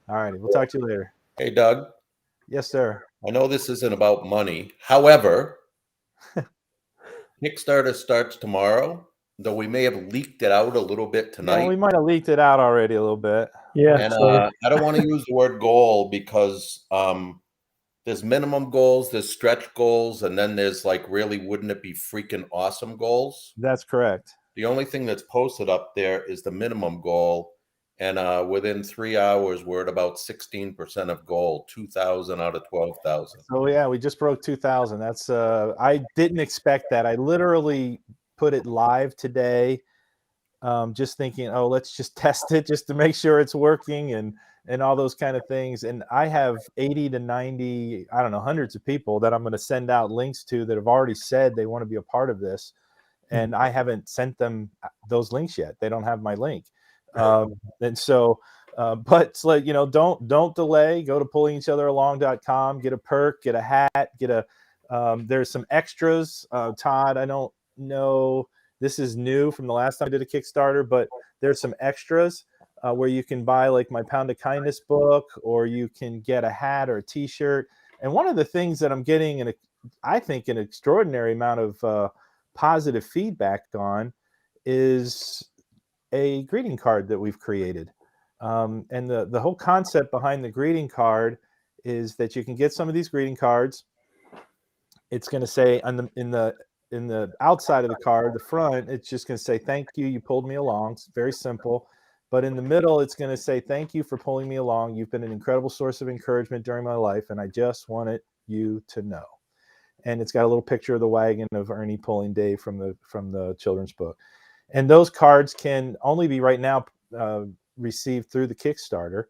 All righty, we'll talk to you later. Hey, Doug. Yes, sir. I know this isn't about money. However, Kickstarter starts tomorrow, though we may have leaked it out a little bit tonight. Yeah, we might have leaked it out already a little bit. Yeah. And I don't want to use the word goal because there's minimum goals, there's stretch goals, and then there's like, really, wouldn't it be freaking awesome goals? That's correct. The only thing that's posted up there is the minimum goal. And within 3 hours, we're at about 16% of goal, 2,000 out of 12,000. So yeah, we just broke 2,000. That's I didn't expect that. I literally put it live today, just thinking, oh, let's just test it just to make sure it's working and all those kind of things. And I have 80 to 90, I don't know, hundreds of people that I'm going to send out links to that have already said they want to be a part of this. And I haven't sent them those links yet. They don't have my link. And so, but it's like, don't delay. Go to pullingeachotheralong.com, get a perk, get a hat, there's some extras. Todd, I don't know, this is new from the last time I did a Kickstarter, but there's some extras where you can buy like my Pound of Kindness book, or you can get a hat or a t-shirt. And one of the things that I'm getting, I think an extraordinary amount of positive feedback on, is a greeting card that we've created. And the whole concept behind the greeting card is that you can get some of these greeting cards. It's going to say in the outside of the card, the front, it's just going to say, thank you, you pulled me along. It's very simple. But in the middle, it's going to say, thank you for pulling me along. You've been an incredible source of encouragement during my life, and I just wanted you to know. And it's got a little picture of the wagon of Ernie pulling Dave from the children's book. And those cards can only be right now received through the Kickstarter.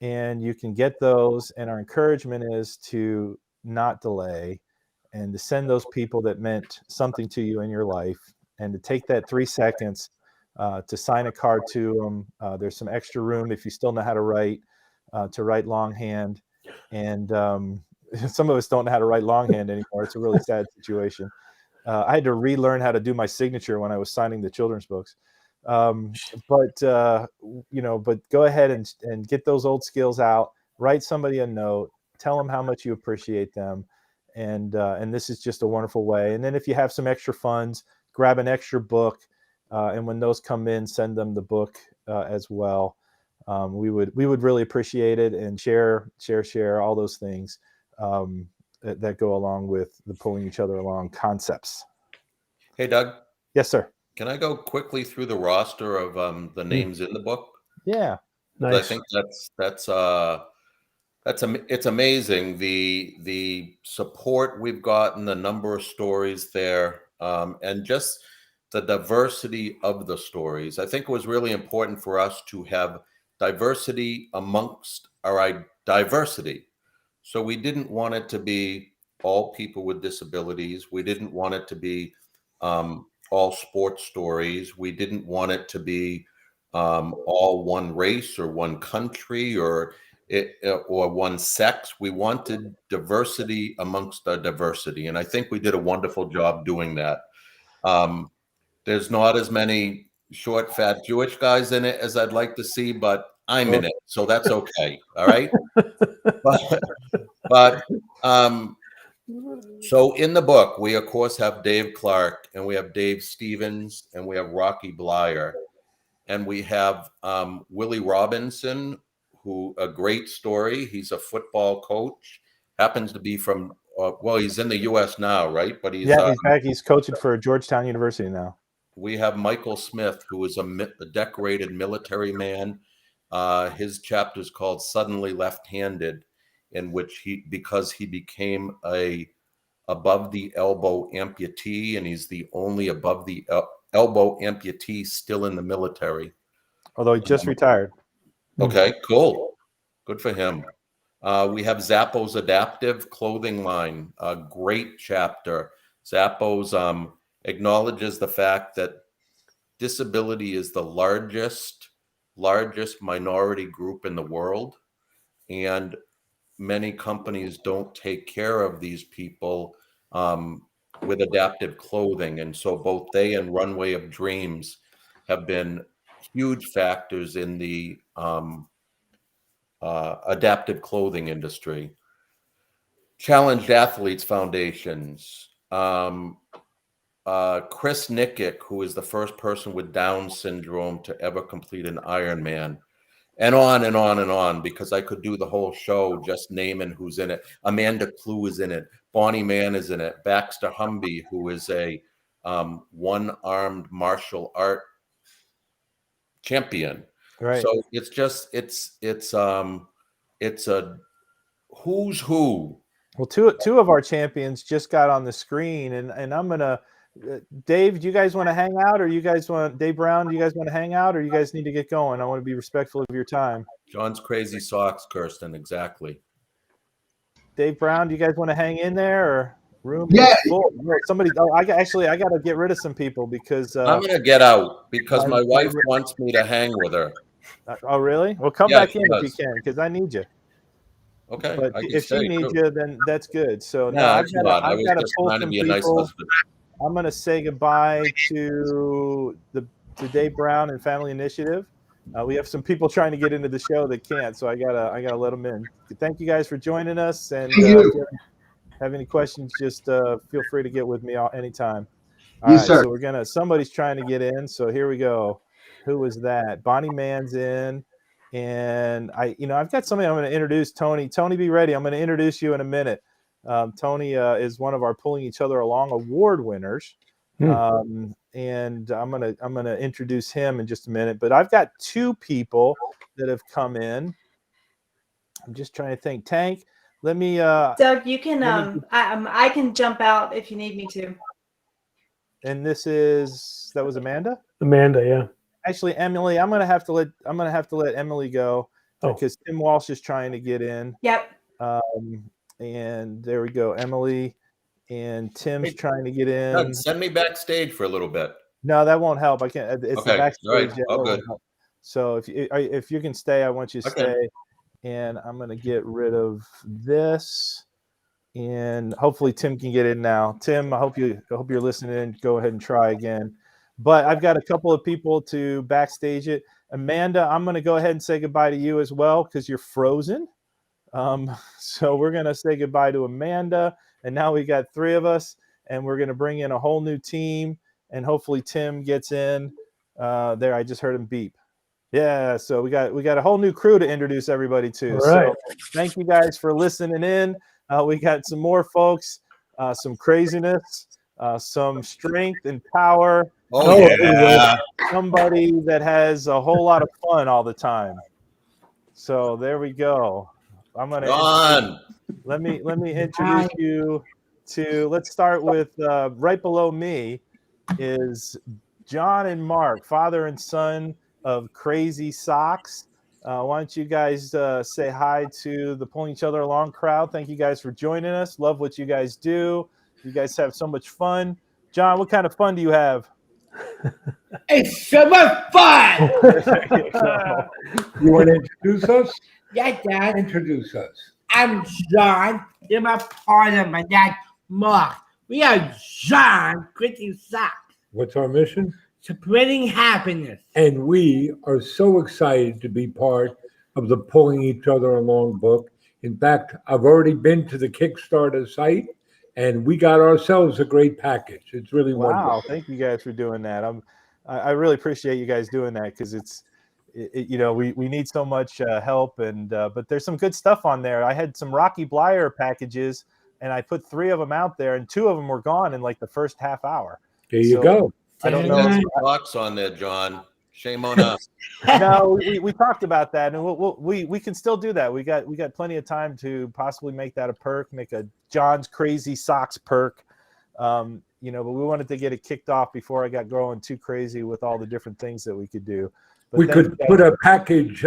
And you can get those. And our encouragement is to not delay and to send those people that meant something to you in your life, and to take that 3 seconds to sign a card to them. There's some extra room if you still know how to write longhand. And some of us don't know how to write longhand anymore. It's a really sad situation. I had to relearn how to do my signature when I was signing the children's books. But go ahead and get those old skills out. Write somebody a note. Tell them how much you appreciate them. And this is just a wonderful way. And then if you have some extra funds, grab an extra book. And when those come in, send them the book as well. We would really appreciate it, and share all those things that go along with the pulling each other along concepts. Hey, Doug. Yes, sir. Can I go quickly through the roster of the names in the book? Yeah. Nice. I think that's It's amazing the support we've gotten, the number of stories there, and just the diversity of the stories. I think it was really important for us to have diversity amongst our diversity. So we didn't want it to be all people with disabilities. We didn't want it to be all sports stories. We didn't want it to be all one race or one country or one sex. We wanted diversity amongst our diversity, and I think we did a wonderful job doing that. There's not as many short, fat Jewish guys in it as I'd like to see, but I'm in it, so that's okay. All right. but so in the book, we of course have Dave Clark, and we have Dave Stevens, and we have Rocky Blyer, and we have Willie Robinson, who a great story. He's a football coach, happens to be from well, he's in the U.S. now, right? But he's he's back. He's coaching for Georgetown University now. We have Michael Smith, who is a decorated military man. His chapter is called "Suddenly Left-Handed," in which because he became a above the elbow amputee, and he's the only above the elbow amputee still in the military. Although he just retired. Okay, cool. Good for him. We have Zappos Adaptive Clothing Line, a great chapter. Zappos acknowledges the fact that disability is the largest minority group in the world, and many companies don't take care of these people with adaptive clothing. And so both they and Runway of Dreams have been huge factors in the adaptive clothing industry. Challenged Athletes Foundations. Chris Nickick, who is the first person with Down syndrome to ever complete an Ironman. And on and on and on, because I could do the whole show just naming who's in it. Amanda Clue is in it. Bonnie Mann is in it. Baxter Humby, who is a one-armed martial art champion. Right. So it's just it's a who's who. Well, two of our champions just got on the screen, and I'm gonna. Dave, do you guys want to hang out, or you guys want Dave Brown? Do you guys want to hang out, or you guys need to get going? I want to be respectful of your time. John's crazy socks, Kirsten. Exactly. Dave Brown, do you guys want to hang in there, or room? Yeah. Full? Somebody. Oh, I got to get rid of some people because I'm gonna get out because my wife wants me to hang with her. Oh, really? Well, come back in if you can, because I need you. Okay. But if she needs you, then that's good. So no, I've got to pull some people. Nice husband. I'm going to say goodbye to Dave Brown and Family Initiative. We have some people trying to get into the show that can't, so I gotta let them in. Thank you guys for joining us, and if you have any questions, just feel free to get with me anytime. All right, sir. So somebody's trying to get in, so here we go. Who was that? Bonnie Mann's in, and I've got somebody I'm going to introduce. Tony, be ready. I'm going to introduce you in a minute. Tony is one of our Pulling Each Other Along award winners, and I'm gonna introduce him in just a minute. But I've got two people that have come in. I'm just trying to think. Tank, let me. Doug, you can. I can jump out if you need me to. And that was Amanda. Amanda, yeah. Actually, Emily, I'm gonna have to let Emily go because Tim Walsh is trying to get in. Yep. And there we go, Emily, and Tim's trying to get in. Doug, send me backstage for a little bit. No, that won't help. I can't. It's okay. The backstage. Right. Oh, good. So if you can stay, I want you to stay. And I'm going to get rid of this, and hopefully Tim can get in now. Tim, I hope you're listening. Go ahead and try again. But I've got a couple of people to backstage it. Amanda, I'm going to go ahead and say goodbye to you as well because you're frozen. So we're going to say goodbye to Amanda, and now we got three of us, and we're going to bring in a whole new team, and hopefully Tim gets in there. I just heard him beep. Yeah. So we got a whole new crew to introduce everybody to. All right. So thank you guys for listening in. We got some more folks, some craziness, some strength and power. Oh yeah. Somebody that has a whole lot of fun all the time. So there we go. I'm gonna John. let me introduce you to. Let's start with right below me is John and Mark, father and son of Crazy Socks. Why don't you guys say hi to the Pulling Each Other Along crowd? Thank you guys for joining us. Love what you guys do. You guys have so much fun. John, what kind of fun do you have? It's so much fun. You want to introduce us? Yeah, Dad. Introduce us. I'm John. You're my partner, my dad, Mark. We are John Crazy Socks. What's our mission? Spreading happiness. And we are so excited to be part of the Pulling Each Other Along book. In fact, I've already been to the Kickstarter site, and we got ourselves a great package. It's really wonderful. Wow, thank you guys for doing that. I really appreciate you guys doing that because you know, we need so much help, and but there's some good stuff on there. I had some Rocky Blyer packages, and I put 3 of them out there, and 2 of them were gone in like the first half hour. There you go. I don't got know. some bucks on there, John. Shame on us. No, we talked about that, and we can still do that. We got plenty of time to possibly make that a perk, make a John's Crazy Socks perk. You know, but we wanted to get it kicked off before I got growing too crazy with all the different things that we could do. But we could put a package,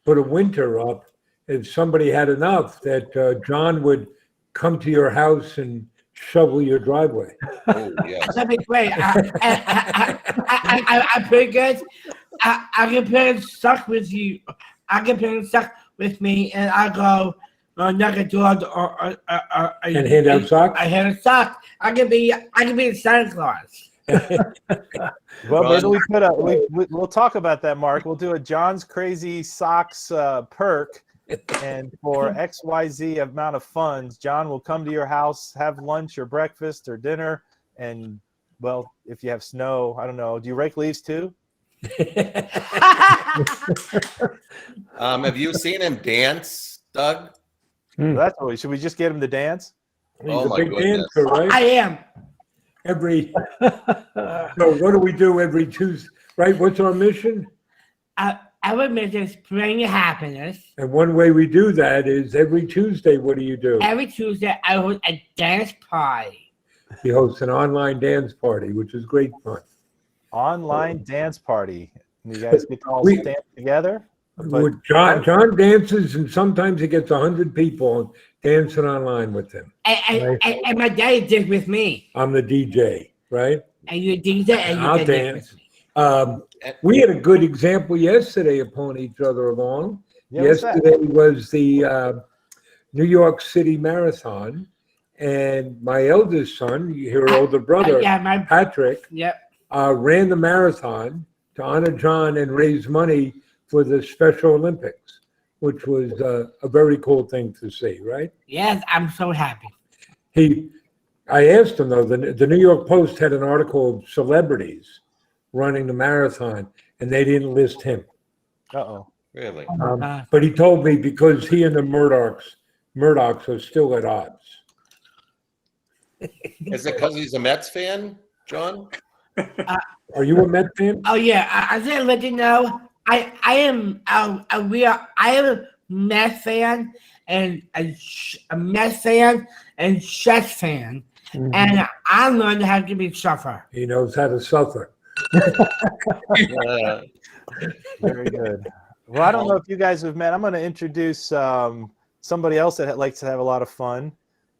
put a winter up if somebody had enough that John would come to your house and shovel your driveway. Oh, yes. That'd be great. I'm pretty good. I can play stuck with you. I can play stuck with me, and I go knock a door and hand out socks. I hand out socks. I can be Santa Claus. Well, maybe we'll talk about that, Mark. We'll do a John's Crazy Socks perk, and for XYZ amount of funds, John will come to your house, have lunch or breakfast or dinner, and well, if you have snow, I don't know. Do you rake leaves too? Have you seen him dance, Doug? That's what. Should we just get him to dance? He's Oh a my big goodness. dancer, right? I am. So what do we do every Tuesday? Right? What's our mission? Our mission is spreading happiness. And one way we do that is every Tuesday. What do you do? Every Tuesday, I host a dance party. He hosts an online dance party, which is great fun. Online dance party. You guys get to all dance together? John dances, and sometimes he gets 100 people dancing online with him. And my daddy did with me. I'm the DJ, right? And you DJ and I'll dance. We had a good example yesterday of pulling each other along. Yeah, yesterday was the New York City Marathon, and my eldest son, your older brother, Patrick, ran the marathon to honor John and raise money for the Special Olympics, which was a very cool thing to see, right? Yes, I'm so happy. I asked him, though, the New York Post had an article of celebrities running the marathon, and they didn't list him. Uh-oh. Really? But he told me because he and the Murdochs are still at odds. Is it because he's a Mets fan, John? Are you a Met fan? Oh yeah, I just let you know. I am a Mets fan and a Mets fan and Jets fan, and I learned how to be suffer. He knows how to suffer. Very good. Well, I don't know if you guys have met. I'm going to introduce somebody else that likes to have a lot of fun,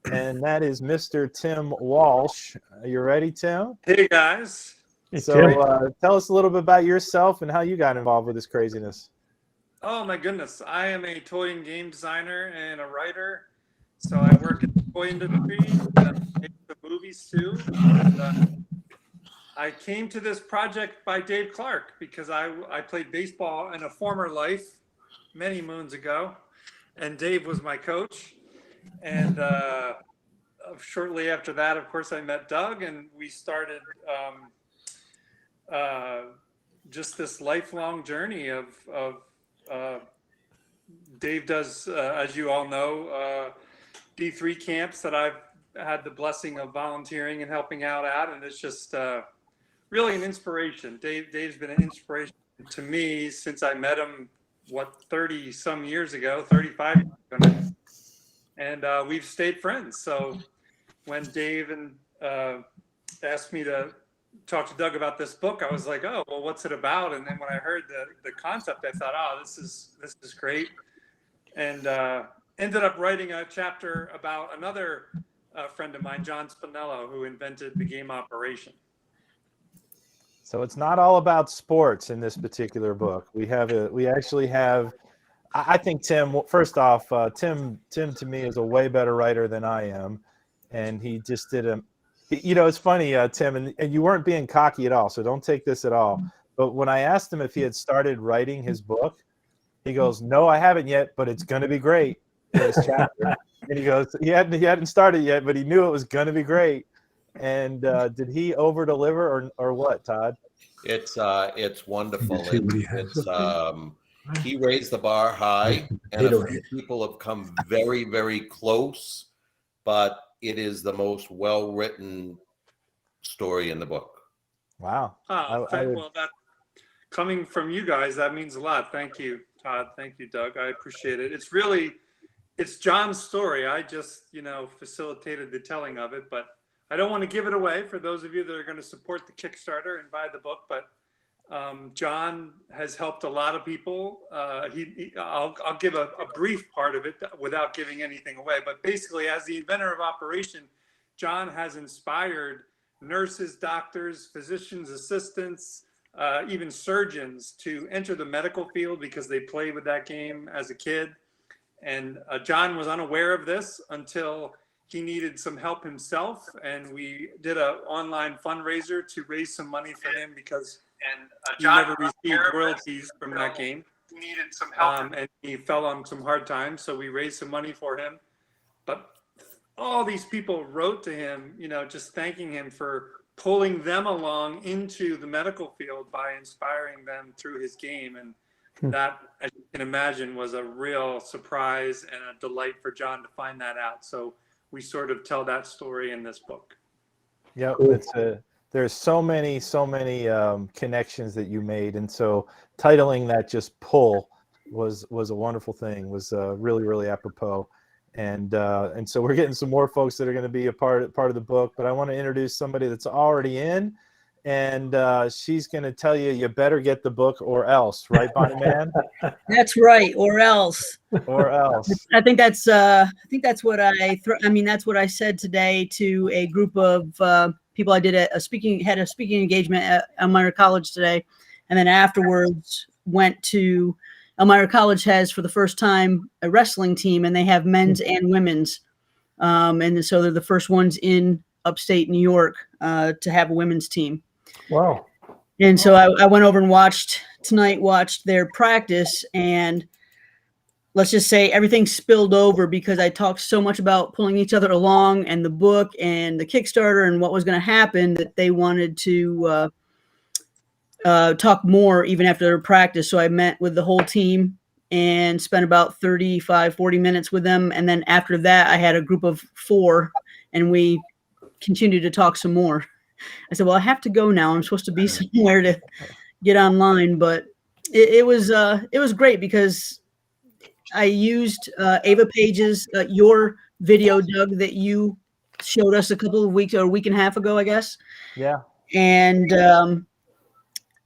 and that is Mr. Tim Walsh. Are you ready, Tim? Hey, guys. So tell us a little bit about yourself and how you got involved with this craziness. Oh, my goodness. I am a toy and game designer and a writer. So I work in the toy industry, make the movies too. And, I came to this project by Dave Clark because I played baseball in a former life many moons ago, and Dave was my coach. And shortly after that, of course, I met Doug, and we started just this lifelong journey of Dave does, as you all know, D3 camps that I've had the blessing of volunteering and helping out at, and it's just really an inspiration. Dave's been an inspiration to me since I met him, 30 some years ago, 35 years goodness. And we've stayed friends. So when Dave and asked me to talk to Doug about this book, I was like, oh, well, what's it about? And then when I heard the concept, I thought, oh, this is great. And ended up writing a chapter about another friend of mine, John Spinello, who invented the game Operation. So it's not all about sports in this particular book. We actually have, I think Tim, first off, Tim to me is a way better writer than I am. And he just did it's funny, Tim, and you weren't being cocky at all, so don't take this at all. But when I asked him if he had started writing his book, he goes, "No, I haven't yet, but it's going to be great." In his chapter, and he goes, he hadn't started yet, but he knew it was going to be great. And did he over deliver or what, Todd? It's wonderful. He raised the bar high, and a few people have come very, very close, but it is the most well-written story in the book. Wow. Well, that coming from you guys, that means a lot. Thank you, Todd. Thank you, Doug. I appreciate it. It's John's story. I just, facilitated the telling of it, but I don't want to give it away for those of you that are going to support the Kickstarter and buy the book. But John has helped a lot of people. I'll give a brief part of it without giving anything away. But basically, as the inventor of Operation, John has inspired nurses, doctors, physicians, assistants, even surgeons to enter the medical field because they played with that game as a kid. And John was unaware of this until he needed some help himself. And we did an online fundraiser to raise some money for him because he never received royalties from that game. He needed some help. And he fell on some hard times. So we raised some money for him. But all these people wrote to him, just thanking him for pulling them along into the medical field by inspiring them through his game. And that, as you can imagine, was a real surprise and a delight for John to find that out. So we sort of tell that story in this book. Yep. There's so many connections that you made. And so titling that just Pull was a wonderful thing, was really, really apropos. And so we're getting some more folks that are going to be a part of the book, but I want to introduce somebody that's already in, and she's going to tell you better get the book or else, right, Bonnie Man? That's right, or else. Or else. I think that's what that's what I said today to a group of people. I did had a speaking engagement at Elmira College today, and then afterwards went to Elmira College has, for the first time, a wrestling team, and they have men's and women's. And so they're the first ones in upstate New York to have a women's team. Wow. And so I went over and watched their practice, and let's just say everything spilled over because I talked so much about pulling each other along and the book and the Kickstarter and what was going to happen that they wanted to talk more even after their practice. So I met with the whole team and spent about 40 minutes with them. And then after that, I had a group of 4 and we continued to talk some more. I said, well, I have to go now. I'm supposed to be somewhere to get online, but it was great because I used Ava Page's, your video, Doug, that you showed us a couple of weeks or a week and a half ago, I guess. Yeah. And,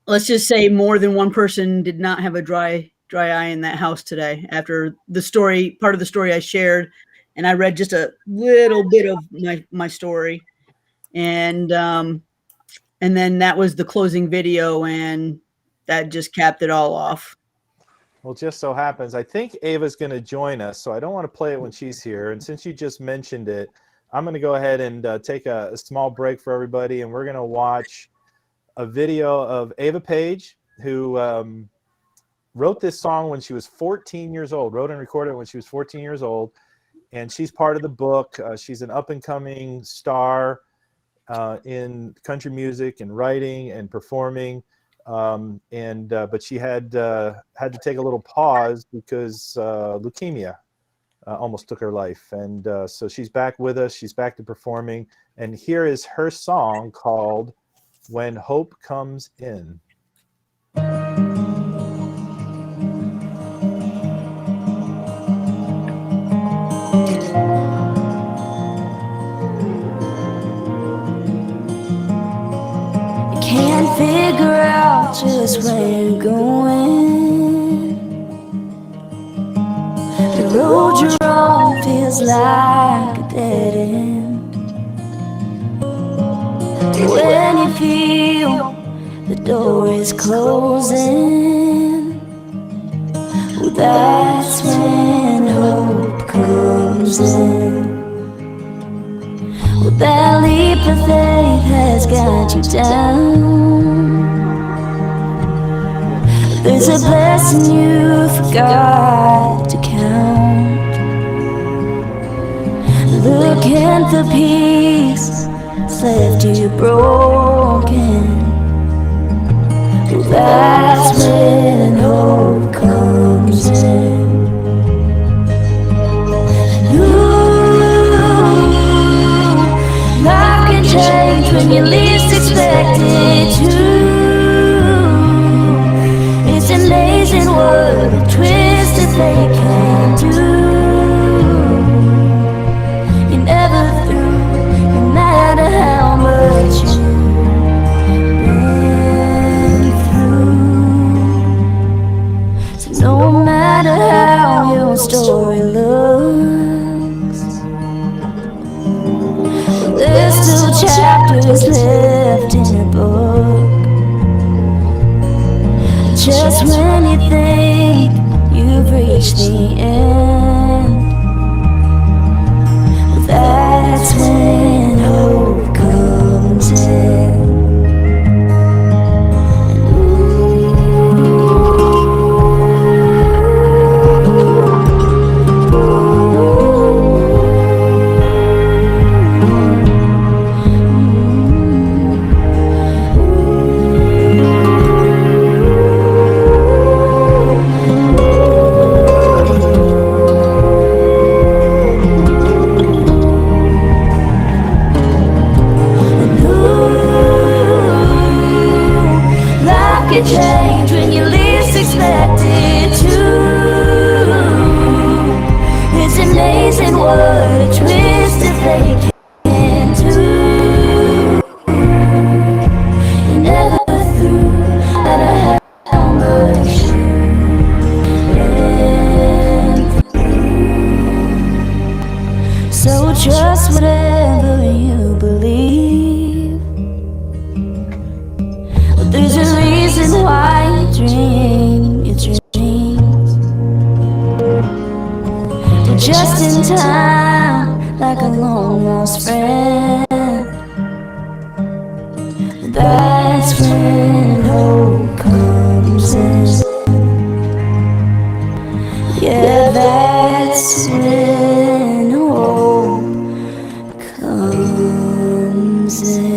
let's just say more than one person did not have a dry eye in that house today after part of the story I shared. And I read just a little bit of my story. And then that was the closing video, and that just capped it all off. Well, just so happens, I think Ava's going to join us, so I don't want to play it when she's here. And since you just mentioned it, I'm going to go ahead and take a small break for everybody, and we're going to watch a video of Ava Page, who wrote this song when she was 14 years old, wrote and recorded it when she was 14 years old. And she's part of the book. She's an up-and-coming star in country music and writing and performing. But she had to take a little pause because leukemia almost took her life. And so she's back with us. She's back to performing. And here is her song called When Hope Comes In. figure out just where you're going. The road you're on feels like a dead end. When you feel the door is closing, well, that's when hope comes in. Well, that leap of faith has got you down. There's a blessing you forgot to count. Looking for peace has left you broken. Well, that's when hope comes in. Life can change when you least expect it to. It's amazing what a twist that they can do. You're never through, no matter how much you've been through. So no matter how your story looks, there's still chapters left in the book. Just when you think you've reached the end, that's when hope comes in. Can change when you least expect it to. It's amazing what a twist that they can do. You're never through, no matter how much you've been through. So trust whatever you believe. There's a reason why you dream your dreams. You're just in time, like a long lost friend. That's when hope comes in. Yeah, that's when hope comes in.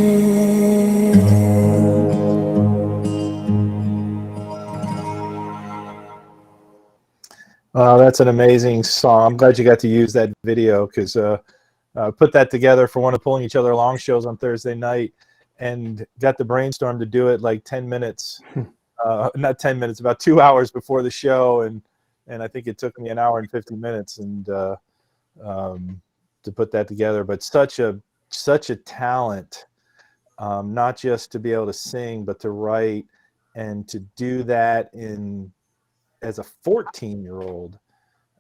That's an amazing song. I'm glad you got to use that video because put that together for one of Pulling Each Other Along shows on Thursday night and got the brainstorm to do it like 10 minutes, not 10 minutes, about 2 hours before the show. And I think it took me an hour and 50 minutes and to put that together. But such a talent, not just to be able to sing, but to write and to do that as a 14-year-old.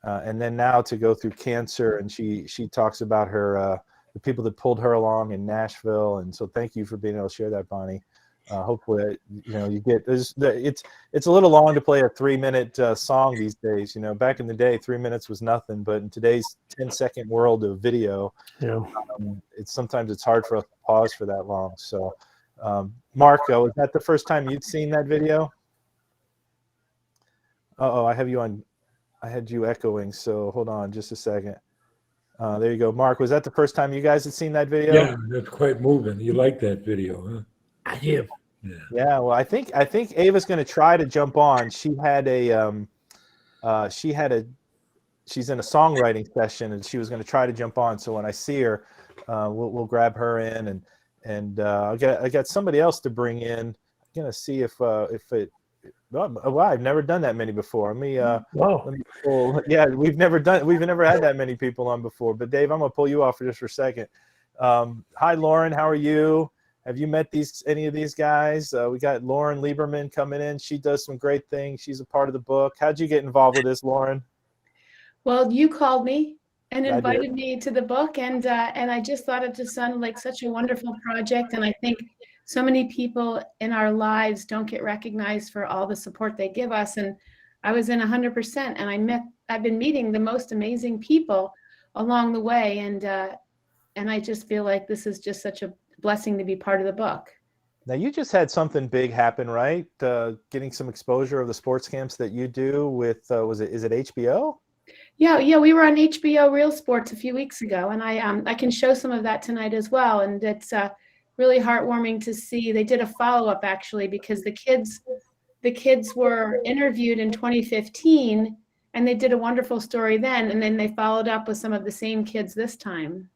And then now to go through cancer, and she talks about her the people that pulled her along in Nashville, and so thank you for being able to share that, Bonnie. Hopefully, you get it's a little long to play a 3-minute song these days. Back in the day, 3 minutes was nothing, but in today's 10-second world of video, sometimes it's hard for us to pause for that long. So, Marco, is that the first time you'd seen that video? I have you on. I had you echoing, so hold on just a second. There you go. Mark, was that the first time you guys had seen that video? Yeah, that's quite moving. You like that video, huh? I do. Yeah, well, I think Ava's going to try to jump on. She's in a songwriting session, and she was going to try to jump on. So when I see her, we'll grab her in, and I got somebody else to bring in. I'm going to see if it. Wow, I've never done that many before. Let me pull. Yeah, we've never had that many people on before. But Dave, I'm gonna pull you off just for a second. Hi, Lauren. How are you? Have you met any of these guys? We got Lauren Lieberman coming in. She does some great things. She's a part of the book. How'd you get involved with this, Lauren? Well, you called me and I did. invited me to the book, and I just thought it just sounded like such a wonderful project. And I think so many people in our lives don't get recognized for all the support they give us. And I was in 100%, and I've been meeting the most amazing people along the way, and I just feel like this is just such a blessing to be part of the book. Now, you just had something big happen, right? Getting some exposure of the sports camps that you do with, is it HBO? Yeah, we were on HBO Real Sports a few weeks ago, and I can show some of that tonight as well. And it's really heartwarming to see. They did a follow-up actually, because the kids were interviewed in 2015, and they did a wonderful story then, and then they followed up with some of the same kids this time.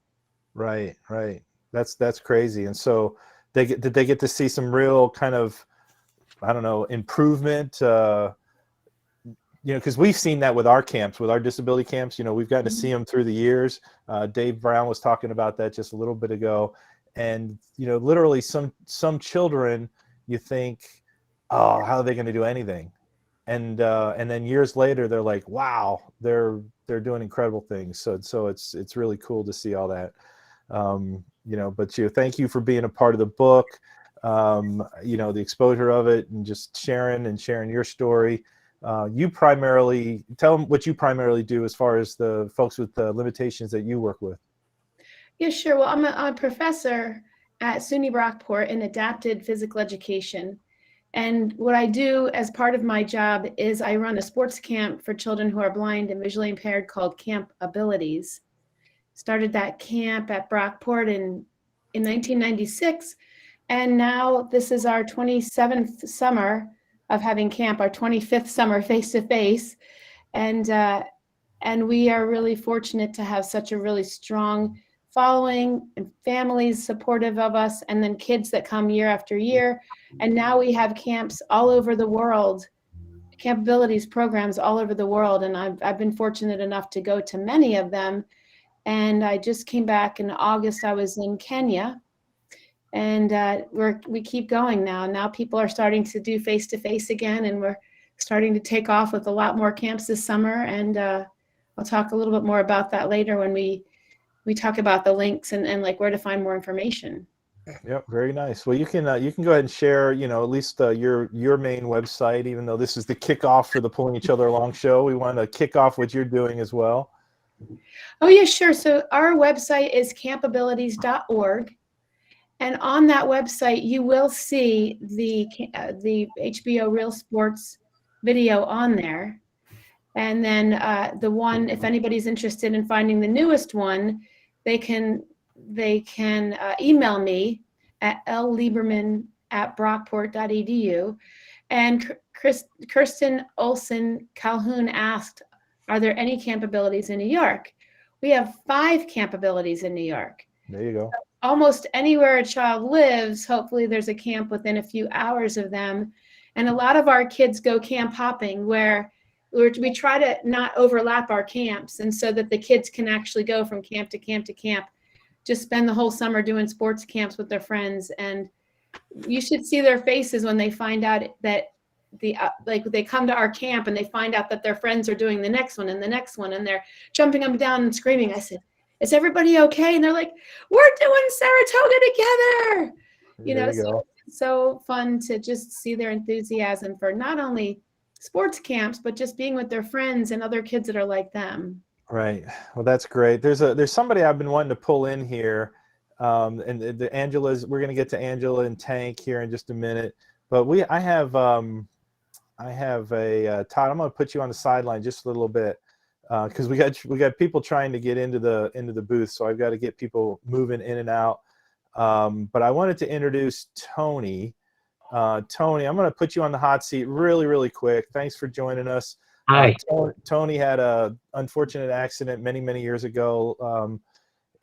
Right. That's crazy. And so did they get to see some real kind of, I don't know, improvement? Because we've seen that with our camps, with our disability camps. We've gotten to see them through the years. Dave Brown was talking about that just a little bit ago. And, literally some children, you think, oh, how are they going to do anything? And then years later, they're like, wow, they're doing incredible things. So it's really cool to see all that. But thank you for being a part of the book, the exposure of it, and just sharing your story. You primarily tell them what you primarily do as far as the folks with the limitations that you work with. Yeah, sure. Well, I'm a professor at SUNY Brockport in adapted physical education. And what I do as part of my job is I run a sports camp for children who are blind and visually impaired called Camp Abilities. Started that camp at Brockport in 1996. And now this is our 27th summer of having camp, our 25th summer face-to-face. And we are really fortunate to have such a really strong following and families supportive of us, and then kids that come year after year. And now we have camps all over the world, Camp Abilities programs all over the world. And I've been fortunate enough to go to many of them. And I just came back in August. I was in Kenya, and we keep going now. Now people are starting to do face-to-face again, and we're starting to take off with a lot more camps this summer. And I'll talk a little bit more about that later when we talk about the links and like where to find more information. Yep, very nice. Well, you can go ahead and share, at least your main website. Even though this is the kickoff for the Pulling Each Other Along show, we want to kick off what you're doing as well. Oh yeah, sure. So our website is campabilities.org, and on that website you will see the HBO Real Sports video on there. And then the one, if anybody's interested in finding the newest one, they can email me at lieberman@brockport.edu. And Kirsten Olson Calhoun asked, are there any Camp Abilities in New York? We have 5 Camp Abilities in New York. There you go. Almost anywhere a child lives, hopefully there's a camp within a few hours of them. And a lot of our kids go camp hopping, where we try to not overlap our camps, and so that the kids can actually go from camp to camp to camp, just spend the whole summer doing sports camps with their friends. And you should see their faces when they find out that they come to our camp and they find out that their friends are doing the next one and the next one, and they're jumping up and down and screaming. I said, is everybody okay? And they're like, we're doing Saratoga together. So fun to just see their enthusiasm for not only sports camps, but just being with their friends and other kids that are like them. Right. Well, that's great. There's somebody I've been wanting to pull in here, and the Angela's. We're going to get to Angela and Tank here in just a minute, but I have a Todd. I'm going to put you on the sideline just a little bit because we got people trying to get into the booth, so I've got to get people moving in and out. But I wanted to introduce Tony. Tony, I'm going to put you on the hot seat really, really quick. Thanks for joining us. Hi. Tony had a unfortunate accident many, many years ago.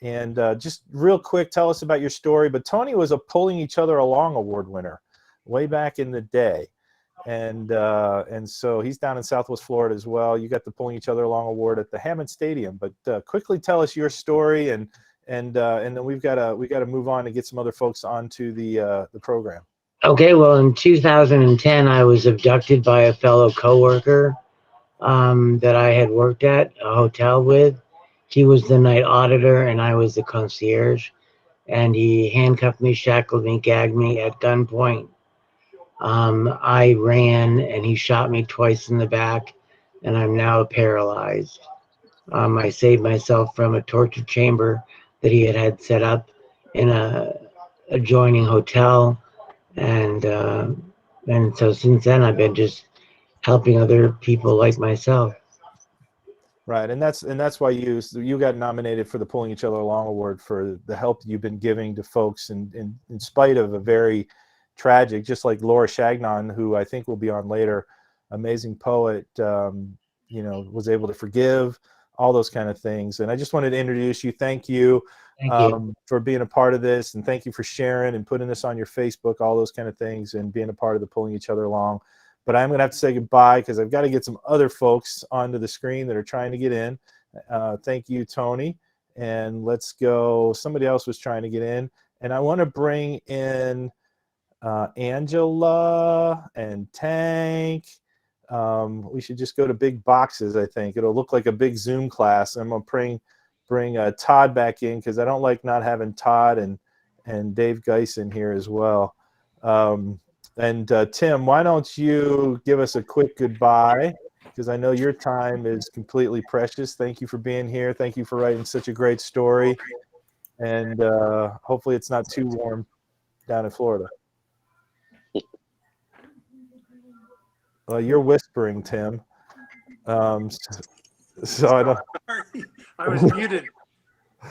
And just real quick, tell us about your story. But Tony was a Pulling Each Other Along award winner way back in the day. And so he's down in Southwest Florida as well. You got the Pulling Each Other Along award at the Hammond Stadium. But quickly tell us your story and and then we got to move on and get some other folks onto the program. Okay, well, in 2010, I was abducted by a fellow coworker that I had worked at a hotel with. He was the night auditor, and I was the concierge. And he handcuffed me, shackled me, gagged me at gunpoint. I ran, and he shot me twice in the back, and I'm now paralyzed. I saved myself from a torture chamber that he had set up in a adjoining hotel, and so since then I've been just helping other people like myself. Right, and that's why you got nominated for the Pulling Each Other Along Award for the help you've been giving to folks in spite of a very tragic, just like Laura Shagnon, who I think will be on later, amazing poet, was able to forgive, all those kind of things. And I just wanted to introduce you. Thank you, for being a part of this, and thank you for sharing and putting this on your Facebook, all those kind of things, and being a part of the Pulling Each Other Along. But I'm going to have to say goodbye because I've got to get some other folks onto the screen that are trying to get in. Thank you, Tony. And let's go. Somebody else was trying to get in. And I want to bring in Angela and Tank. We should just go to big boxes, I think. It'll look like a big Zoom class. I'm going to bring Todd back in because I don't like not having Todd and Dave Geis in here as well. And Tim, why don't you give us a quick goodbye, because I know your time is completely precious. Thank you for being here. Thank you for writing such a great story. And hopefully it's not too warm down in Florida. Well, you're whispering, Tim. So I don't. Sorry, I was muted.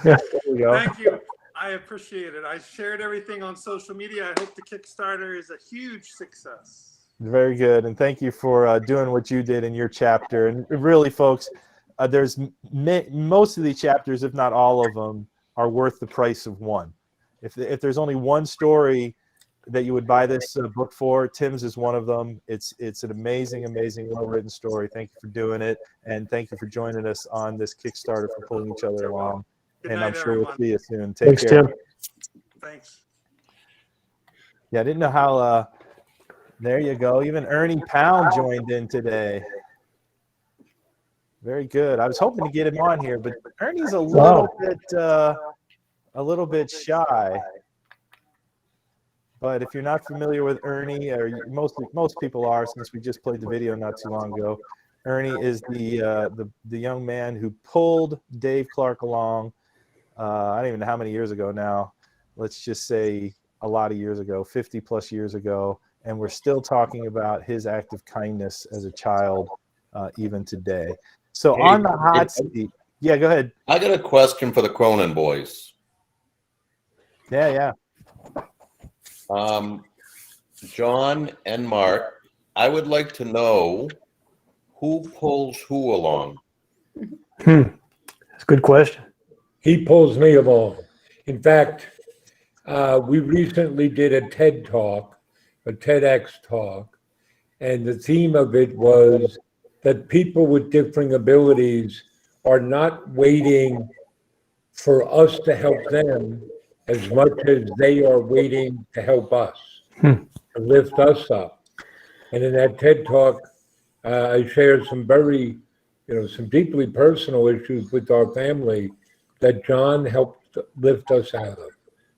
There we go. Thank you. I appreciate it. I shared everything on social media. I hope the Kickstarter is a huge success. Very good, and thank you for doing what you did in your chapter. And really, folks, there's most of the chapters, if not all of them, are worth the price of one. If there's only one story that you would buy this book for, Tim's is one of them. It's an amazing, well-written story. Thank you for doing it, and thank you for joining us on this Kickstarter for Pulling Each Other Along. And I'm sure we'll see you soon. Take care. Thanks, Tim. Thanks. Yeah, I didn't know how. There you go. Even Ernie Pound joined in today. Very good. I was hoping to get him on here, but Ernie's a little bit shy. But if you're not familiar with Ernie, or most people are, since we just played the video not too long ago, Ernie is the young man who pulled Dave Clark along. I don't even know how many years ago now. Let's just say a lot of years ago, 50 plus years ago. And we're still talking about his act of kindness as a child, even today. So on the hot seat, yeah, go ahead. I got a question for the Cronin boys. Yeah. John and Mark, I would like to know who pulls who along. That's a good question. He pulls me along. In fact, we recently did a TED Talk, a TEDx talk, and the theme of it was that people with differing abilities are not waiting for us to help them as much as they are waiting to help us, to lift us up. And in that TED Talk, I shared some some deeply personal issues with our family that John helped lift us out of.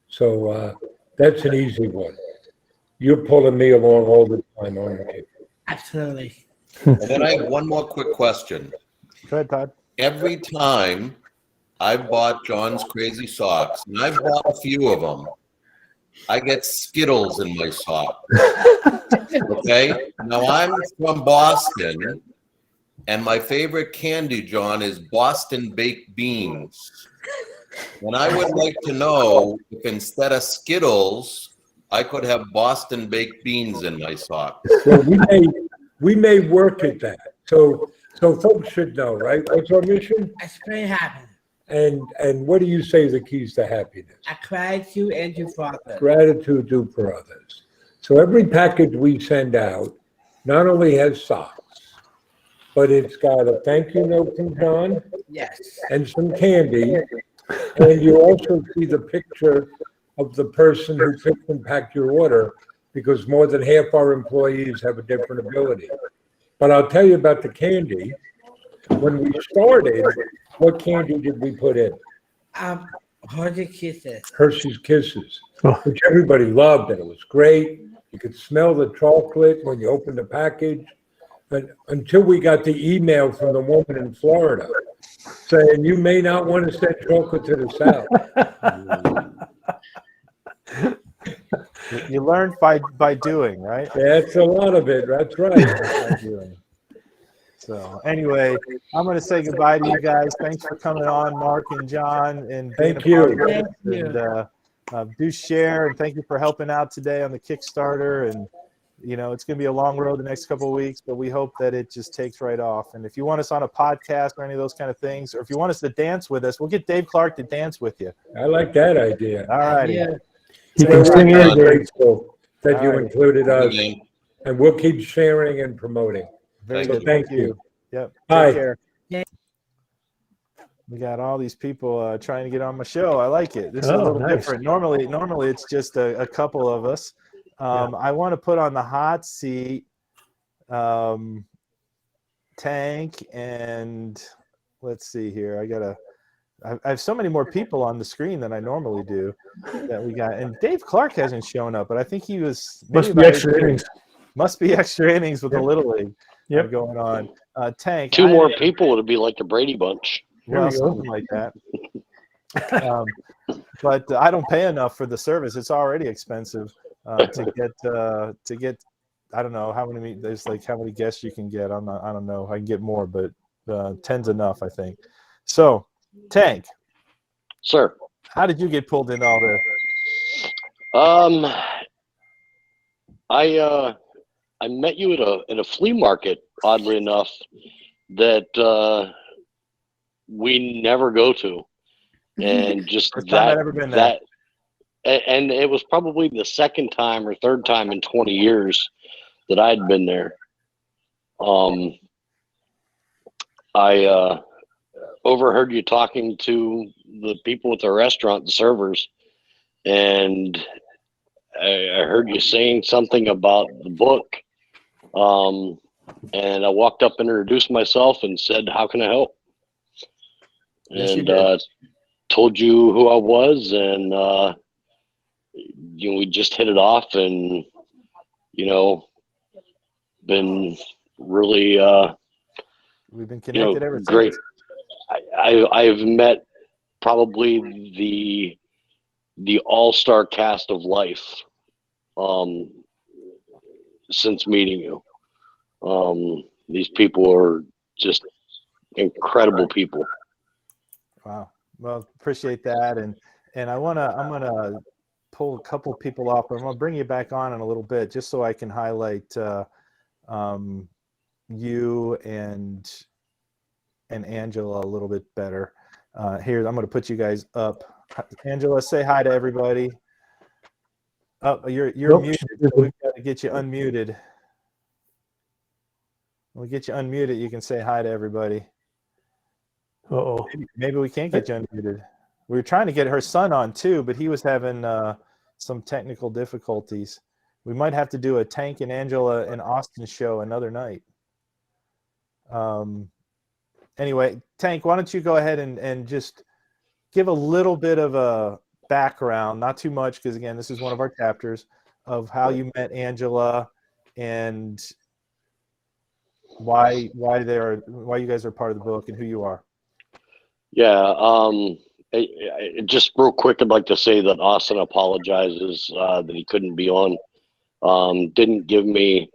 So that's an easy one. You're pulling me along all the time, aren't you? Absolutely. And then I have one more quick question. Go ahead, Todd. Every time I've bought John's Crazy Socks, and I've bought a few of them, I get Skittles in my sock. Okay? Now I'm from Boston, and my favorite candy, John, is Boston baked beans. And I would like to know if instead of Skittles, I could have Boston baked beans in my sock. Well, we may work at that. So folks should know, right? What's our mission? Explain happiness. And what do you say the keys to happiness? Gratitude and do for others. Gratitude, do for others. So every package we send out not only has socks, but it's got a thank you note from John. Yes. And some candy. And you also see the picture of the person who picked and packed your order, because more than half our employees have a different ability. But I'll tell you about the candy. When we started, what candy did we put in? Hershey's Kisses. Hershey's Kisses, which everybody loved, and it was great. You could smell the chocolate when you opened the package. But until we got the email from the woman in Florida saying, you may not want to send chocolate to the South. You learn by doing, right? That's a lot of it. That's right. By doing. So anyway, I'm going to say goodbye to you guys. Thanks for coming on, Mark and John, and being Thank a part you. of Thank this. And do share, and thank you for helping out today on the Kickstarter. And it's going to be a long road the next couple of weeks, but we hope that it just takes right off. And if you want us on a podcast or any of those kind of things, or if you want us to dance with us, we'll get Dave Clark to dance with you. I like that idea. All righty. Yeah. He We're can sing very anything. grateful that you All right. included us, and we'll keep sharing and promoting. Very So good. thank you. Yep. Bye. Take care. We got all these people trying to get on my show. I like it. This is a little different. Normally it's just a couple of us. I want to put on the hot seat Tank, and let's see here. I have so many more people on the screen than I normally do that we got. And Dave Clark hasn't shown up, but I think he was Must be extra innings. Must be extra innings with the Little League going on. Tank. Two more people would be like the Brady Bunch. Well, something like that. But I don't pay enough for the service. It's already expensive to get. I don't know how many. There's like how many guests you can get. I don't know. I can get more, but 10's enough, I think. So, Tank. Sir. How did you get pulled into all this? I met you at a flea market, oddly enough, that we never go to, and just First time I'd ever been there. and it was probably the second time or third time in 20 years that I'd been there. I overheard you talking to the people at the restaurant, the servers, and I heard you saying something about the book. And I walked up and introduced myself and said, "How can I help?" Yes, And told you who I was, and we just hit it off, and been really we've been connected ever since. Great. I've met probably the all-star cast of life since meeting you. These people are just incredible people. Wow. Well, appreciate that, and I'm gonna pull a couple people off, but I'm gonna bring you back on in a little bit just so I can highlight you and Angela a little bit better. Here, I'm gonna put you guys up. Angela, say hi to everybody. Oh, you're muted. So we've got to get you unmuted. When we get you unmuted, you can say hi to everybody. Uh-oh. Maybe we can't get you unmuted. We were trying to get her son on too, but he was having some technical difficulties. We might have to do a Tank and Angela and Austin show another night. Anyway, Tank, why don't you go ahead and just give a little bit of a background, not too much, because again, this is one of our chapters, of how you met Angela and why you guys are part of the book and who you are. Yeah. Just real quick, I'd like to say that Austin apologizes that he couldn't be on. Didn't give me.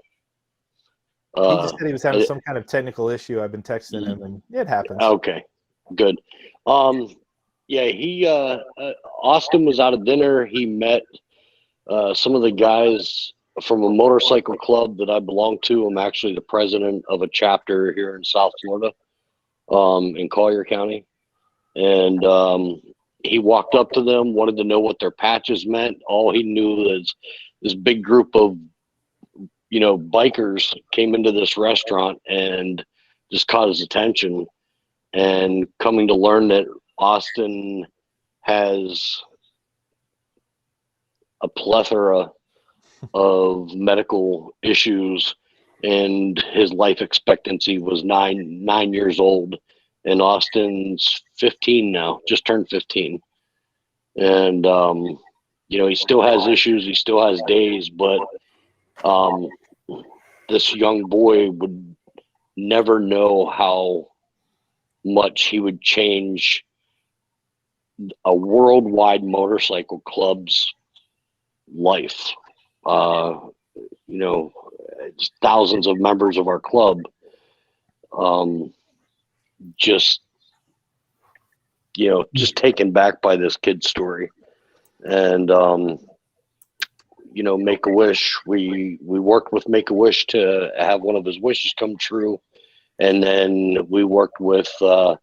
He just said he was having some kind of technical issue. I've been texting him, and it happens. Okay, good. Yeah, Austin was out at dinner. He met some of the guys from a motorcycle club that I belong to. I'm actually the president of a chapter here in South Florida, in Collier County. And he walked up to them, wanted to know what their patches meant. All he knew was this big group of, bikers came into this restaurant and just caught his attention. And coming to learn that Austin has a plethora of medical issues, and his life expectancy was nine years old. And Austin's 15 now, just turned 15. And, he still has issues. He still has days, but this young boy would never know how much he would change a worldwide motorcycle club's life. It's thousands of members of our club, just taken back by this kid's story. And Make-A-Wish, we worked with Make-A-Wish to have one of his wishes come true, and then we worked with so